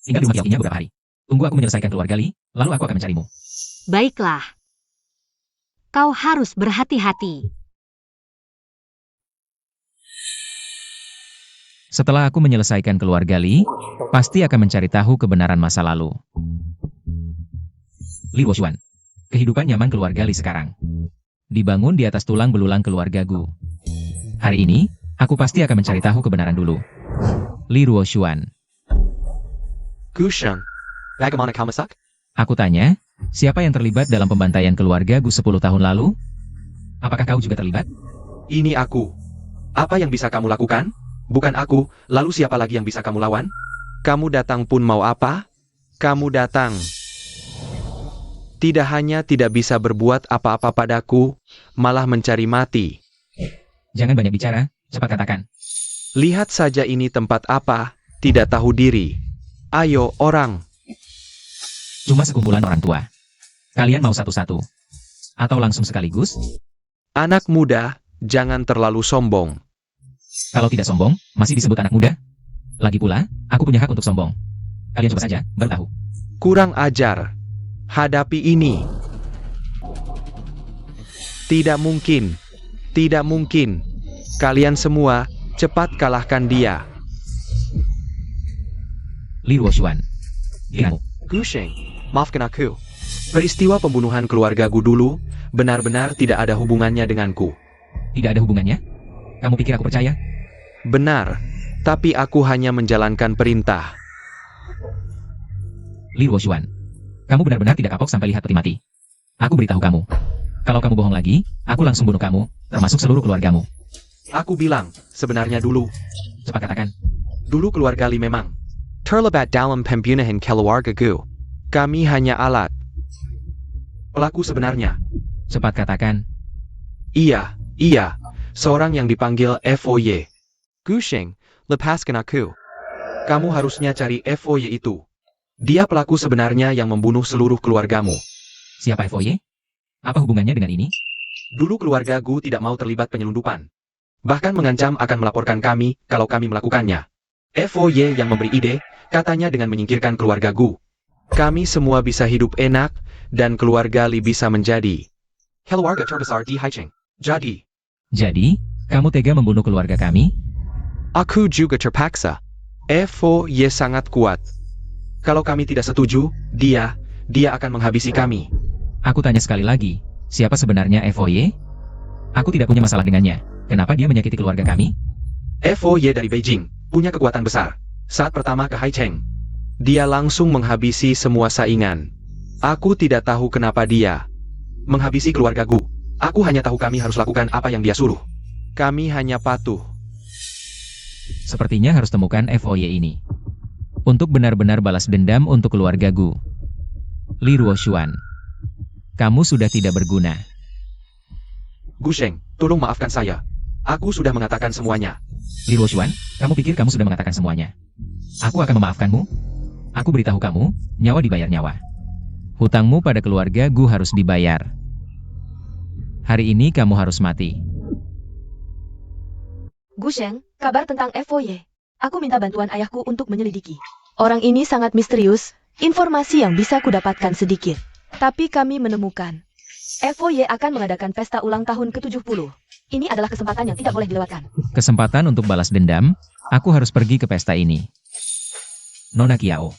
Tinggal di rumah Yaoqinya beberapa hari. Tunggu aku menyelesaikan keluarga Li, lalu aku akan mencarimu. Baiklah. Kau harus berhati-hati. Setelah aku menyelesaikan keluarga Li, pasti akan mencari tahu kebenaran masa lalu. Li Woshuan. Kehidupan nyaman keluarga Li sekarang. Dibangun di atas tulang belulang keluarga Gu. Hari ini, aku pasti akan mencari tahu kebenaran dulu. Li Ruoshuan. Gusheng, bagaimana kau masak? Aku tanya, siapa yang terlibat dalam pembantaian keluarga Gu 10 tahun lalu? Apakah kau juga terlibat? Ini aku. Apa yang bisa kamu lakukan? Bukan aku, lalu siapa lagi yang bisa kamu lawan? Kamu datang pun mau apa? Kamu datang. Tidak hanya tidak bisa berbuat apa-apa padaku, malah mencari mati. Jangan banyak bicara, cepat katakan. Lihat saja ini tempat apa, tidak tahu diri. Ayo orang. Cuma sekumpulan orang tua. Kalian mau satu-satu? Atau langsung sekaligus? Anak muda, jangan terlalu sombong. Kalau tidak sombong, masih disebut anak muda? Lagi pula, aku punya hak untuk sombong. Kalian coba saja, baru tahu. Kurang ajar. Hadapi ini. Tidak mungkin. Tidak mungkin. Kalian semua, cepat kalahkan dia. Li Ruoxuan. Giliranmu. Gusheng, maafkan aku. Peristiwa pembunuhan keluarga Gu dulu, benar-benar tidak ada hubungannya denganku. Tidak ada hubungannya? Kamu pikir aku percaya? Benar, tapi aku hanya menjalankan perintah. Li Ruoxuan. Kamu benar-benar tidak kapok sampai lihat peti mati. Aku beritahu kamu. Kalau kamu bohong lagi, aku langsung bunuh kamu, termasuk seluruh keluargamu. Aku bilang, sebenarnya dulu. Cepat katakan. Dulu keluarga Li memang terlibat dalam pembunuhan keluarga Gu. Kami hanya alat. Pelaku sebenarnya. Cepat katakan. Iya, seorang yang dipanggil FOY. Gusheng, lepaskan aku. Kamu harusnya cari FOY itu. Dia pelaku sebenarnya yang membunuh seluruh keluargamu. Siapa FOY? Apa hubungannya dengan ini? Dulu keluarga Gu tidak mau terlibat penyelundupan. Bahkan mengancam akan melaporkan kami kalau kami melakukannya. FOY yang memberi ide, katanya dengan menyingkirkan keluarga Gu. Kami semua bisa hidup enak, dan keluarga Li bisa menjadi keluarga terbesar di Haicheng. Jadi, kamu tega membunuh keluarga kami? Aku juga terpaksa. FOY sangat kuat. Kalau kami tidak setuju, dia akan menghabisi kami. Aku tanya sekali lagi, siapa sebenarnya FOY? Aku tidak punya masalah dengannya. Kenapa dia menyakiti keluarga kami? FOY dari Beijing, punya kekuatan besar. Saat pertama ke Haicheng, dia langsung menghabisi semua saingan. Aku tidak tahu kenapa dia menghabisi keluarga Gu. Aku hanya tahu kami harus lakukan apa yang dia suruh. Kami hanya patuh. Sepertinya harus temukan FOY ini. Untuk benar-benar balas dendam untuk keluarga Gu. Li Ruoxuan. Kamu sudah tidak berguna. Gusheng, tolong maafkan saya. Aku sudah mengatakan semuanya. Li Ruoxuan, kamu pikir kamu sudah mengatakan semuanya? Aku akan memaafkanmu. Aku beritahu kamu, nyawa dibayar nyawa. Hutangmu pada keluarga Gu harus dibayar. Hari ini kamu harus mati. Gusheng, kabar tentang FOY. Aku minta bantuan ayahku untuk menyelidiki. Orang ini sangat misterius, informasi yang bisa kudapatkan sedikit. Tapi kami menemukan. FOY akan mengadakan pesta ulang tahun ke-70. Ini adalah kesempatan yang tidak boleh dilewatkan. Kesempatan untuk balas dendam, aku harus pergi ke pesta ini. Nona Kiao,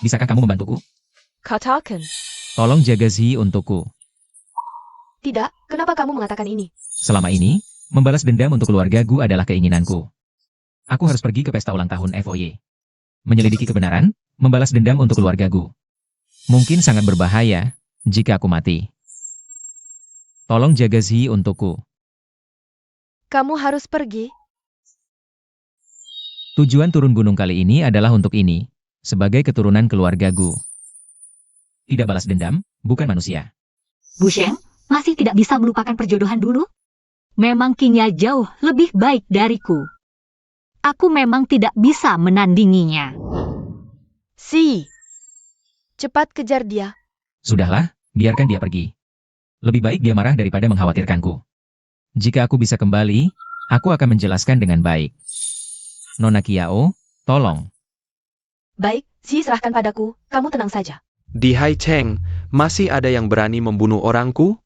bisakah kamu membantuku? Katakan. Tolong jaga Zi untukku. Tidak, kenapa kamu mengatakan ini? Selama ini, membalas dendam untuk keluarga Gu adalah keinginanku. Aku harus pergi ke pesta ulang tahun FOY. Menyelidiki kebenaran, membalas dendam untuk keluarga Gu. Mungkin sangat berbahaya jika aku mati. Tolong jaga Zi untukku. Kamu harus pergi. Tujuan turun gunung kali ini adalah untuk ini, sebagai keturunan keluarga Gu. Tidak balas dendam, bukan manusia. Gusheng, masih tidak bisa melupakan perjodohan dulu? Memang Qingya jauh lebih baik dariku. Aku memang tidak bisa menandinginya. Si. Cepat kejar dia. Sudahlah, biarkan dia pergi. Lebih baik dia marah daripada mengkhawatirkanku. Jika aku bisa kembali, aku akan menjelaskan dengan baik. Nona Kiao, tolong. Baik, Si serahkan padaku, kamu tenang saja. Di Haicheng, masih ada yang berani membunuh orangku?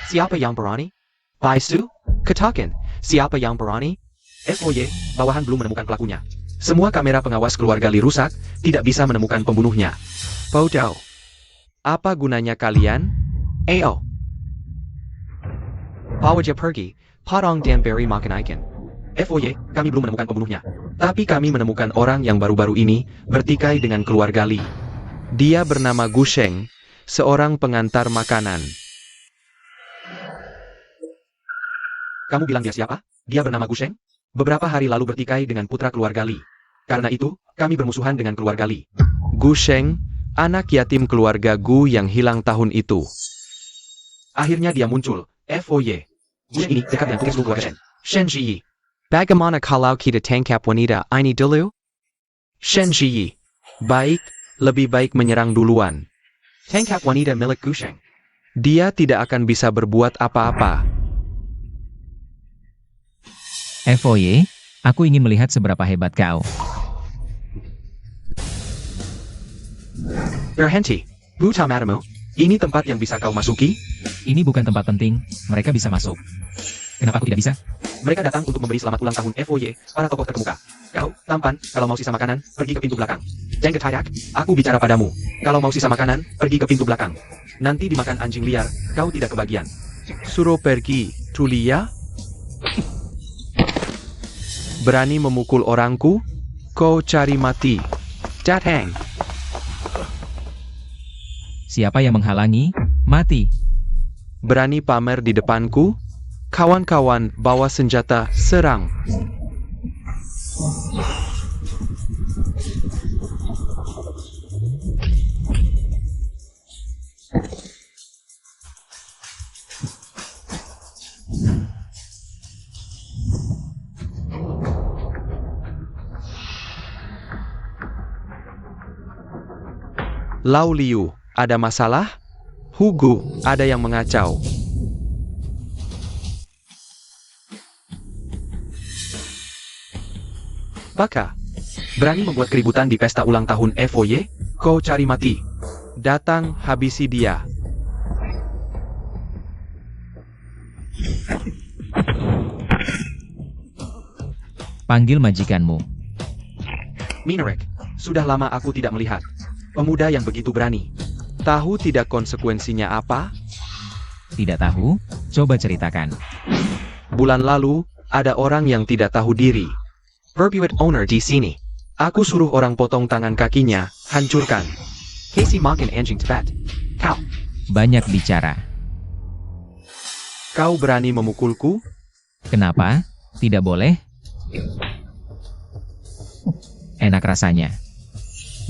Siapa yang berani? Pai Su, katakan, siapa yang berani? FOY, bawahan belum menemukan pelakunya. Semua kamera pengawas keluarga Li rusak, tidak bisa menemukan pembunuhnya. Bodoh. Apa gunanya kalian? Ayo. Pawaja pergi, Padang dan Berry makan ikan. FOY, kami belum menemukan pembunuhnya. Tapi kami menemukan orang yang baru-baru ini bertikai dengan keluarga Li. Dia bernama Gusheng, seorang pengantar makanan. Kamu bilang dia siapa? Dia bernama Gusheng? Beberapa hari lalu bertikai dengan putra keluarga Li. Karena itu, kami bermusuhan dengan keluarga Li. Gusheng, anak yatim keluarga Gu yang hilang tahun itu. Akhirnya dia muncul, FOY. Gusheng ini dekat dengan putri seluruh keluarga Shen. Shen Ziyi. Bagaimana kalau kita tangkap wanita ini dulu? Shen Ziyi. Baik, lebih baik menyerang duluan. Tangkap wanita milik Gusheng. Dia tidak akan bisa berbuat apa-apa. FOY, aku ingin melihat seberapa hebat kau. Berhenti, buta matamu. Ini tempat yang bisa kau masuki? Ini bukan tempat penting, mereka bisa masuk. Kenapa aku tidak bisa? Mereka datang untuk memberi selamat ulang tahun FOY para tokoh terkemuka. Kau, tampan, kalau mau sisa makanan, pergi ke pintu belakang. Jeng ketayak, aku bicara padamu. Kalau mau sisa makanan, pergi ke pintu belakang. Nanti dimakan anjing liar, kau tidak kebagian. Suruh pergi, Tulia. Berani memukul orangku? Kau cari mati. Datang. Siapa yang menghalangi, mati. Berani pamer di depanku? Kawan-kawan, bawa senjata, serang. Lau Liu, ada masalah? Hugo, ada yang mengacau. Baka, berani membuat keributan di pesta ulang tahun FOY? Kau cari mati. Datang, habisi dia. Panggil majikanmu. Minarek, sudah lama aku tidak melihat pemuda yang begitu berani. Tahu tidak konsekuensinya apa? Tidak tahu? Coba ceritakan. Bulan lalu, ada orang yang tidak tahu diri. Perpetuate owner di sini. Aku suruh orang potong tangan kakinya, hancurkan. Casey makin anjing tepat. Kau. Banyak bicara. Kau berani memukulku? Kenapa? Tidak boleh? Enak rasanya.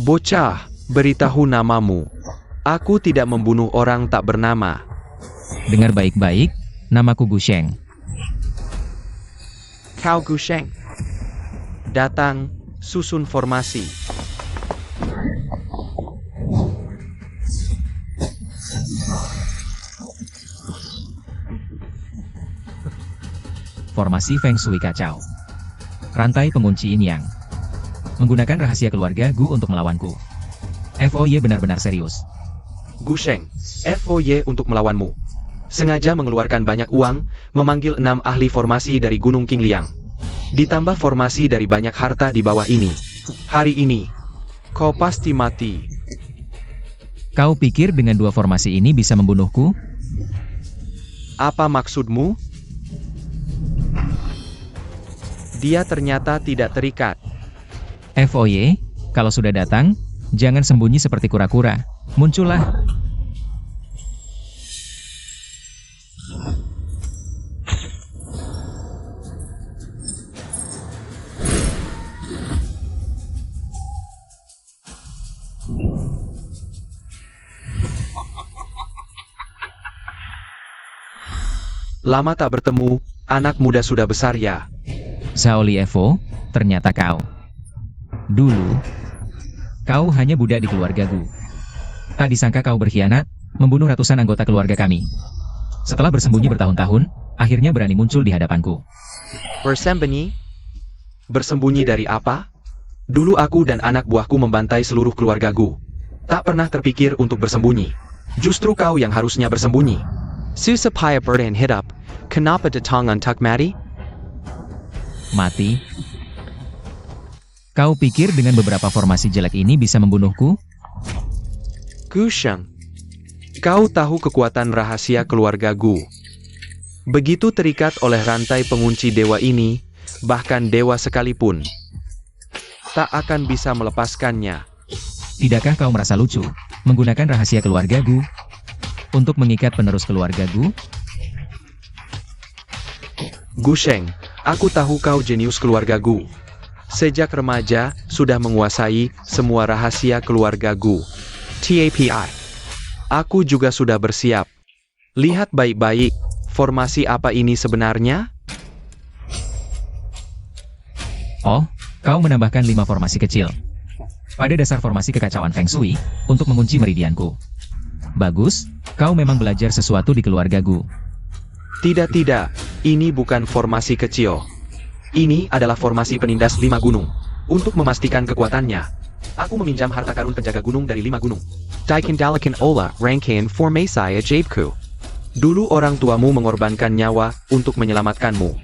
Bocah, beritahu namamu. Aku tidak membunuh orang tak bernama. Dengar baik-baik, namaku Gusheng. Kau Gusheng. Datang, susun formasi. Formasi Feng Shui kacau. Rantai pengunci Yin Yang. Menggunakan rahasia keluarga Gu untuk melawanku. FOY benar-benar serius. Gusheng, FOY untuk melawanmu. Sengaja mengeluarkan banyak uang, memanggil 6 ahli formasi dari Gunung Qingliang. Ditambah formasi dari banyak harta di bawah ini. Hari ini, Kau pasti mati. Kau pikir dengan 2 formasi ini bisa membunuhku? Apa maksudmu? Dia ternyata tidak terikat. FOY, kalau sudah datang, jangan sembunyi seperti kura-kura. Muncullah. lama tak bertemu, anak muda sudah besar ya. Shaoli Evo, ternyata kau. Dulu, kau hanya budak di keluarga Gu. Tak disangka kau berkhianat, membunuh ratusan anggota keluarga kami. Setelah bersembunyi bertahun-tahun, akhirnya berani muncul di hadapanku. Bersembunyi? Bersembunyi dari apa? Dulu aku dan anak buahku membantai seluruh keluarga Gu. Tak pernah terpikir untuk bersembunyi. Justru kau yang harusnya bersembunyi. Susapaya berdan hidup, kenapa datang untuk mati? Mati? Kau pikir dengan beberapa formasi jelek ini bisa membunuhku? Gusheng, kau tahu kekuatan rahasia keluarga Gu. Begitu terikat oleh rantai pengunci dewa ini, bahkan dewa sekalipun tak akan bisa melepaskannya. Tidakkah kau merasa lucu, menggunakan rahasia keluarga Gu untuk mengikat penerus keluarga Gu? Gusheng, aku tahu kau jenius keluarga Gu. Sejak remaja, sudah menguasai semua rahasia keluarga Gu. TAPI. Aku juga sudah bersiap. Lihat baik-baik, formasi apa ini sebenarnya? Oh, kau menambahkan 5 formasi kecil. Pada dasar formasi kekacauan Feng Shui, untuk mengunci meridianku. Bagus, kau memang belajar sesuatu di keluarga Gu. Tidak, ini bukan formasi kecil. Ini adalah formasi penindas 5 gunung. Untuk memastikan kekuatannya, aku meminjam harta karun penjaga gunung dari 5 gunung. Dikendalikan olah rangkaian formasi ajaibku. Dulu orang tuamu mengorbankan nyawa untuk menyelamatkanmu.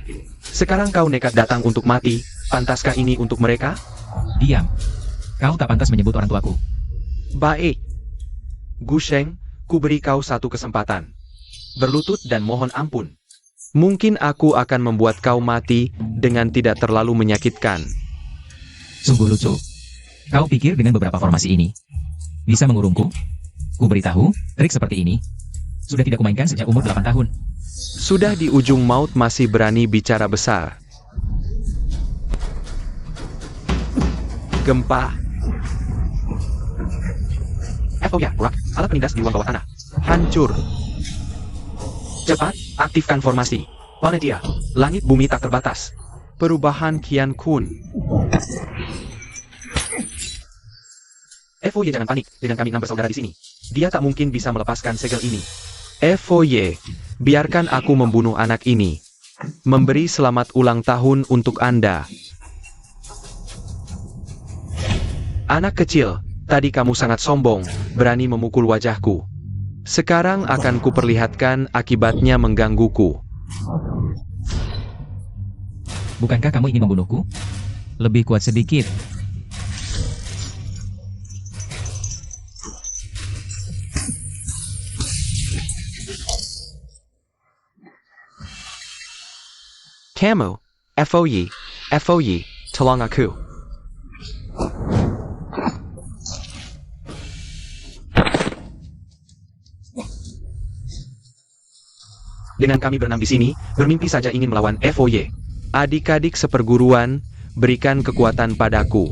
Sekarang kau nekat datang untuk mati, pantaskah ini untuk mereka? Diam. Kau tak pantas menyebut orang tuaku. Baik. Gusheng, ku beri kau satu kesempatan. Berlutut dan mohon ampun. Mungkin aku akan membuat kau mati dengan tidak terlalu menyakitkan. Sungguh lucu. Kau pikir dengan beberapa formasi ini bisa mengurungku? Ku beritahu, trik seperti ini sudah tidak kumainkan sejak umur 8 tahun. Sudah di ujung maut masih berani bicara besar. Gempa. FOIA, Rock, alat penindas di ruang bawah tanah. Hancur. Cepat, aktifkan formasi. Planetia, langit bumi tak terbatas. Perubahan Qian Kun. FOIA jangan panik, dengan kami 6 bersaudara di sini. Dia tak mungkin bisa melepaskan segel ini. FOY, biarkan aku membunuh anak ini. Memberi selamat ulang tahun untuk Anda. Anak kecil, tadi kamu sangat sombong, berani memukul wajahku. Sekarang akan kuperlihatkan akibatnya menggangguku. Bukankah kamu ingin membunuhku? Lebih kuat sedikit. Kamu, FOY, tolong aku. Dengan kami berenam di sini, bermimpi saja ingin melawan FOY. Adik-adik seperguruan, berikan kekuatan padaku.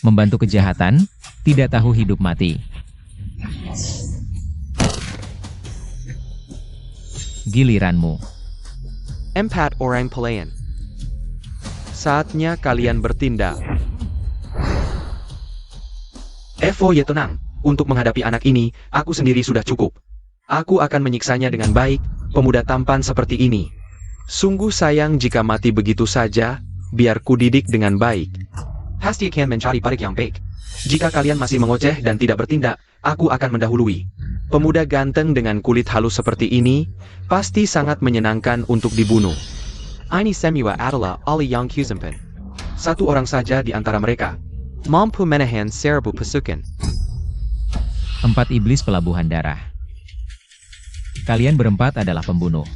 Membantu kejahatan, tidak tahu hidup mati. Giliranmu. Empat orang pelayan. Saatnya kalian bertindak. FOY tenang, untuk menghadapi anak ini, aku sendiri sudah cukup. Aku akan menyiksanya dengan baik, pemuda tampan seperti ini. Sungguh sayang jika mati begitu saja, biar ku didik dengan baik. Pasti akan mencari parik yang baik. Jika kalian masih mengoceh dan tidak bertindak, aku akan mendahului. Pemuda ganteng dengan kulit halus seperti ini, pasti sangat menyenangkan untuk dibunuh. Ini semua adalah oleh yang kusimpan. Satu orang saja di antara mereka. Mampu menahan seribu pasukan. 4 iblis pelabuhan darah. Kalian berempat adalah pembunuh.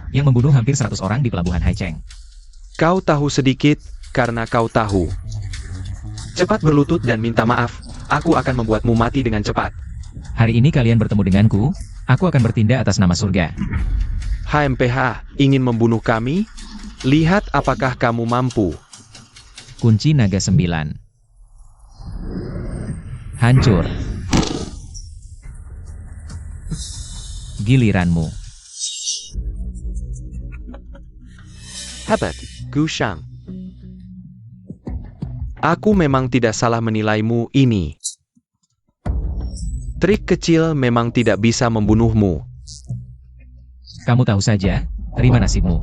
Yang membunuh hampir 100 orang di pelabuhan Haicheng. Kau tahu sedikit, karena kau tahu. Cepat berlutut dan minta maaf, aku akan membuatmu mati dengan cepat. Hari ini kalian bertemu denganku, aku akan bertindak atas nama surga. HMPH, ingin membunuh kami? Lihat apakah kamu mampu. Kunci naga 9. Hancur. Giliranmu. Hebat, Gushang. Aku memang tidak salah menilaimu ini. Trik kecil memang tidak bisa membunuhmu. Kamu tahu saja, terima nasibmu.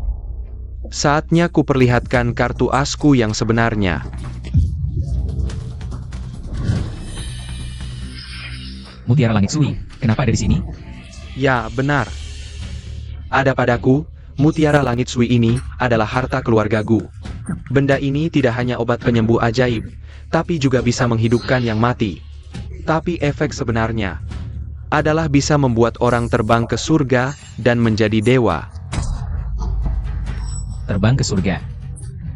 Saatnya ku perlihatkan kartu asku yang sebenarnya. Mutiara Langit Sui, kenapa ada di sini? Ya, benar. Ada padaku, mutiara langit Sui ini adalah harta keluargaku. Benda ini tidak hanya obat penyembuh ajaib, tapi juga bisa menghidupkan yang mati. Tapi efek sebenarnya Adalah bisa membuat orang terbang ke surga dan menjadi dewa. Terbang ke surga.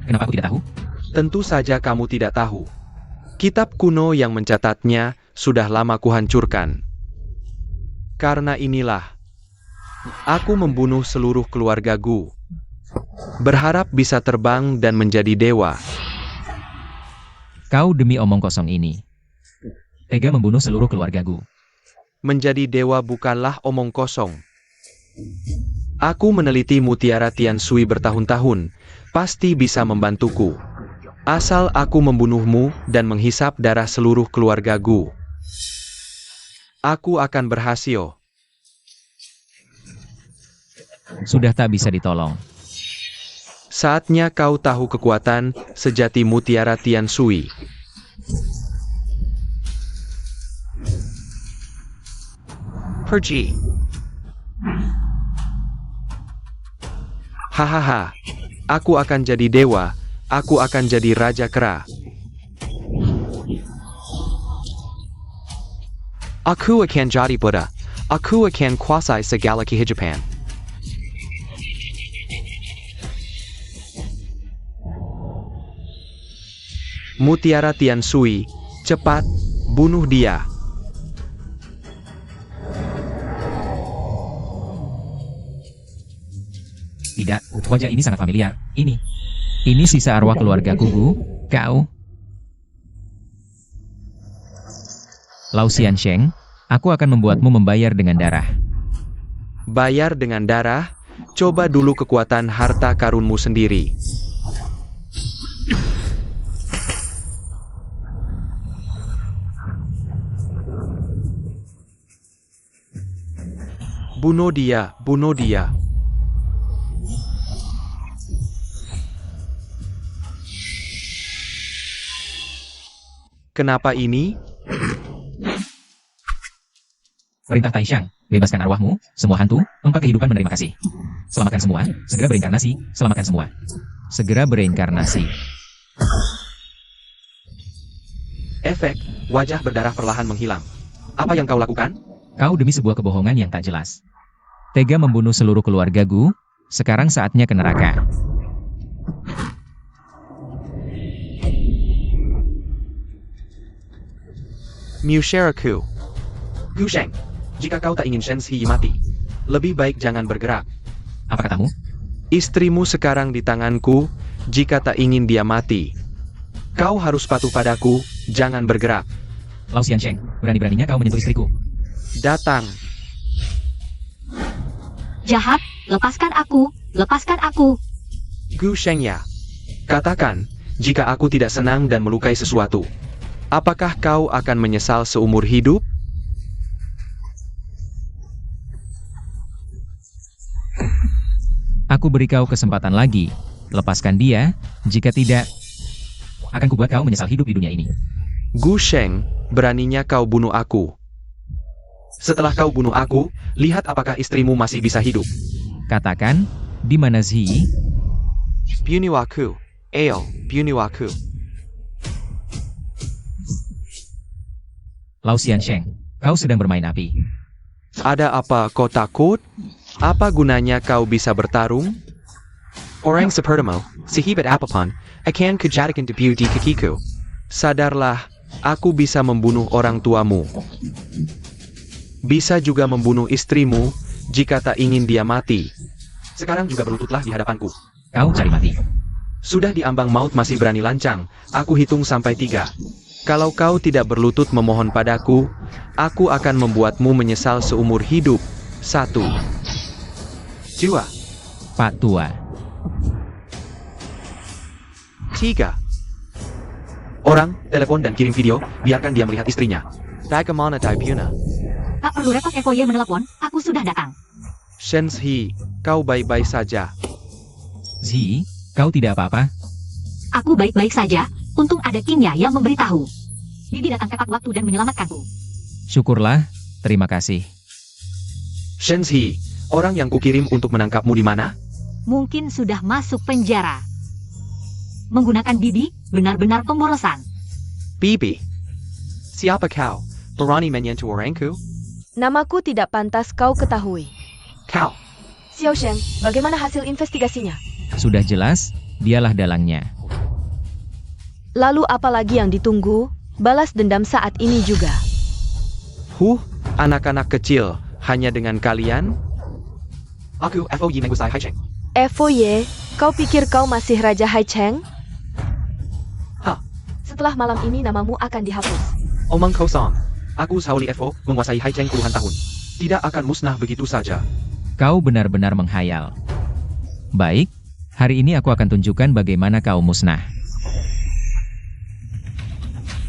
Kenapa aku tidak tahu? Tentu saja kamu tidak tahu. Kitab kuno yang mencatatnya sudah lama kuhancurkan. Karena inilah, aku membunuh seluruh keluargaku. Berharap bisa terbang dan menjadi dewa. Kau demi omong kosong ini tega membunuh seluruh keluargaku. Menjadi dewa bukanlah omong kosong. Aku meneliti mutiara Tian Sui bertahun-tahun, pasti bisa membantuku. Asal aku membunuhmu dan menghisap darah seluruh keluargaku. Aku akan berhasil. Sudah tak bisa ditolong. Saatnya kau tahu kekuatan sejati mutiara Tian Sui. Pergi. Hahaha. Aku akan jadi dewa. Aku akan jadi Raja Kera. Aku akan jadi Buddha. Aku akan kuasai segala kehidupan. Mutiara Tianshui, cepat, bunuh dia. Tidak, wajah ini sangat familiar. Ini sisa arwah keluarga Gu. Kau. Lao Xiansheng, aku akan membuatmu membayar dengan darah. Bayar dengan darah? Coba dulu kekuatan harta karunmu sendiri. Bunuh dia, bunuh dia. Kenapa ini? Perintah Taishan, bebaskan arwahmu, semua hantu, 4 kehidupan menerima kasih. Selamatkan semua, segera bereinkarnasi, selamatkan semua. Segera bereinkarnasi. Efek, wajah berdarah perlahan menghilang. Apa yang kau lakukan? Kau demi sebuah kebohongan yang tak jelas. Tega membunuh seluruh keluarga Gu, sekarang saatnya ke neraka. Musyaraku. Gu Sheng, jika kau tak ingin Shen Yi mati, lebih baik jangan bergerak. Apa katamu? Istrimu sekarang di tanganku, jika tak ingin dia mati. Kau harus patuh padaku, jangan bergerak. Lao Xiansheng, berani-beraninya kau menyentuh istriku. Datang. Jahat, lepaskan aku, lepaskan aku. Gu Shengya. Katakan, jika aku tidak senang dan melukai sesuatu, apakah kau akan menyesal seumur hidup? Aku beri kau kesempatan lagi. Lepaskan dia, jika tidak, akan kubuat kau menyesal hidup di dunia ini. Gu Sheng, beraninya kau bunuh aku. Setelah kau bunuh aku, lihat apakah istrimu masih bisa hidup. Katakan, di mana Zi? Bunuh aku. Ayo, bunuh aku. Lao Xiansheng, kau sedang bermain api. Ada apa kau takut? Apa gunanya kau bisa bertarung? Orang sepertimu, sehebat apapun, akan kujadikan debu di kakiku. Sadarlah, aku bisa membunuh orang tuamu. Bisa juga membunuh istrimu, jika tak ingin dia mati. Sekarang juga berlututlah di hadapanku. Kau cari mati. Sudah di ambang maut masih berani lancang, aku hitung sampai 3. Kalau kau tidak berlutut memohon padaku, aku akan membuatmu menyesal seumur hidup. 1. Jiwa. Pak Tua. 3. Orang, telepon dan kirim video, biarkan dia melihat istrinya. Bagaimana Daipuna? Tak perlu repot FOY menelepon, aku sudah datang. Shen Yi, kau baik-baik saja. Zi, kau tidak apa-apa? Aku baik-baik saja, untung ada Qingya yang memberitahu. Bibi datang tepat waktu dan menyelamatkanku. Syukurlah, terima kasih. Shen Yi, orang yang kukirim untuk menangkapmu di mana? Mungkin sudah masuk penjara. Menggunakan Bibi, benar-benar pemborosan. Bibi. Siapa kau? Berani menyentuh orangku? Namaku tidak pantas kau ketahui. Kau. Xiao Sheng, bagaimana hasil investigasinya? Sudah jelas, dialah dalangnya. Lalu apa lagi yang ditunggu? Balas dendam saat ini juga. Anak-anak kecil, hanya dengan kalian? Aku FOY Mengusai Haicheng. FOY, kau pikir kau masih Raja Haicheng? Hah? Setelah malam ini namamu akan dihapus. Omong kosong. Aku Shaoli FO, menguasai Haicheng puluhan tahun. Tidak akan musnah begitu saja. Kau benar-benar menghayal. Baik, hari ini aku akan tunjukkan bagaimana kau musnah.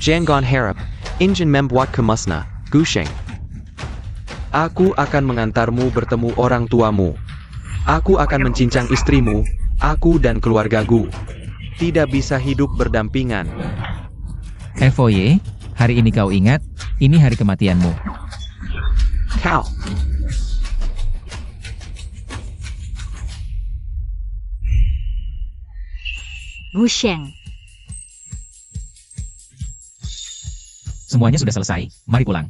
Jangan harap, ingin membuatku musnah, Gu Sheng. Aku akan mengantarmu bertemu orang tuamu. Aku akan mencincang istrimu, aku dan keluarga Gu. Tidak bisa hidup berdampingan. FOY, hari ini kau ingat, ini hari kematianmu. Kau. Wusheng. Semuanya sudah selesai, mari pulang.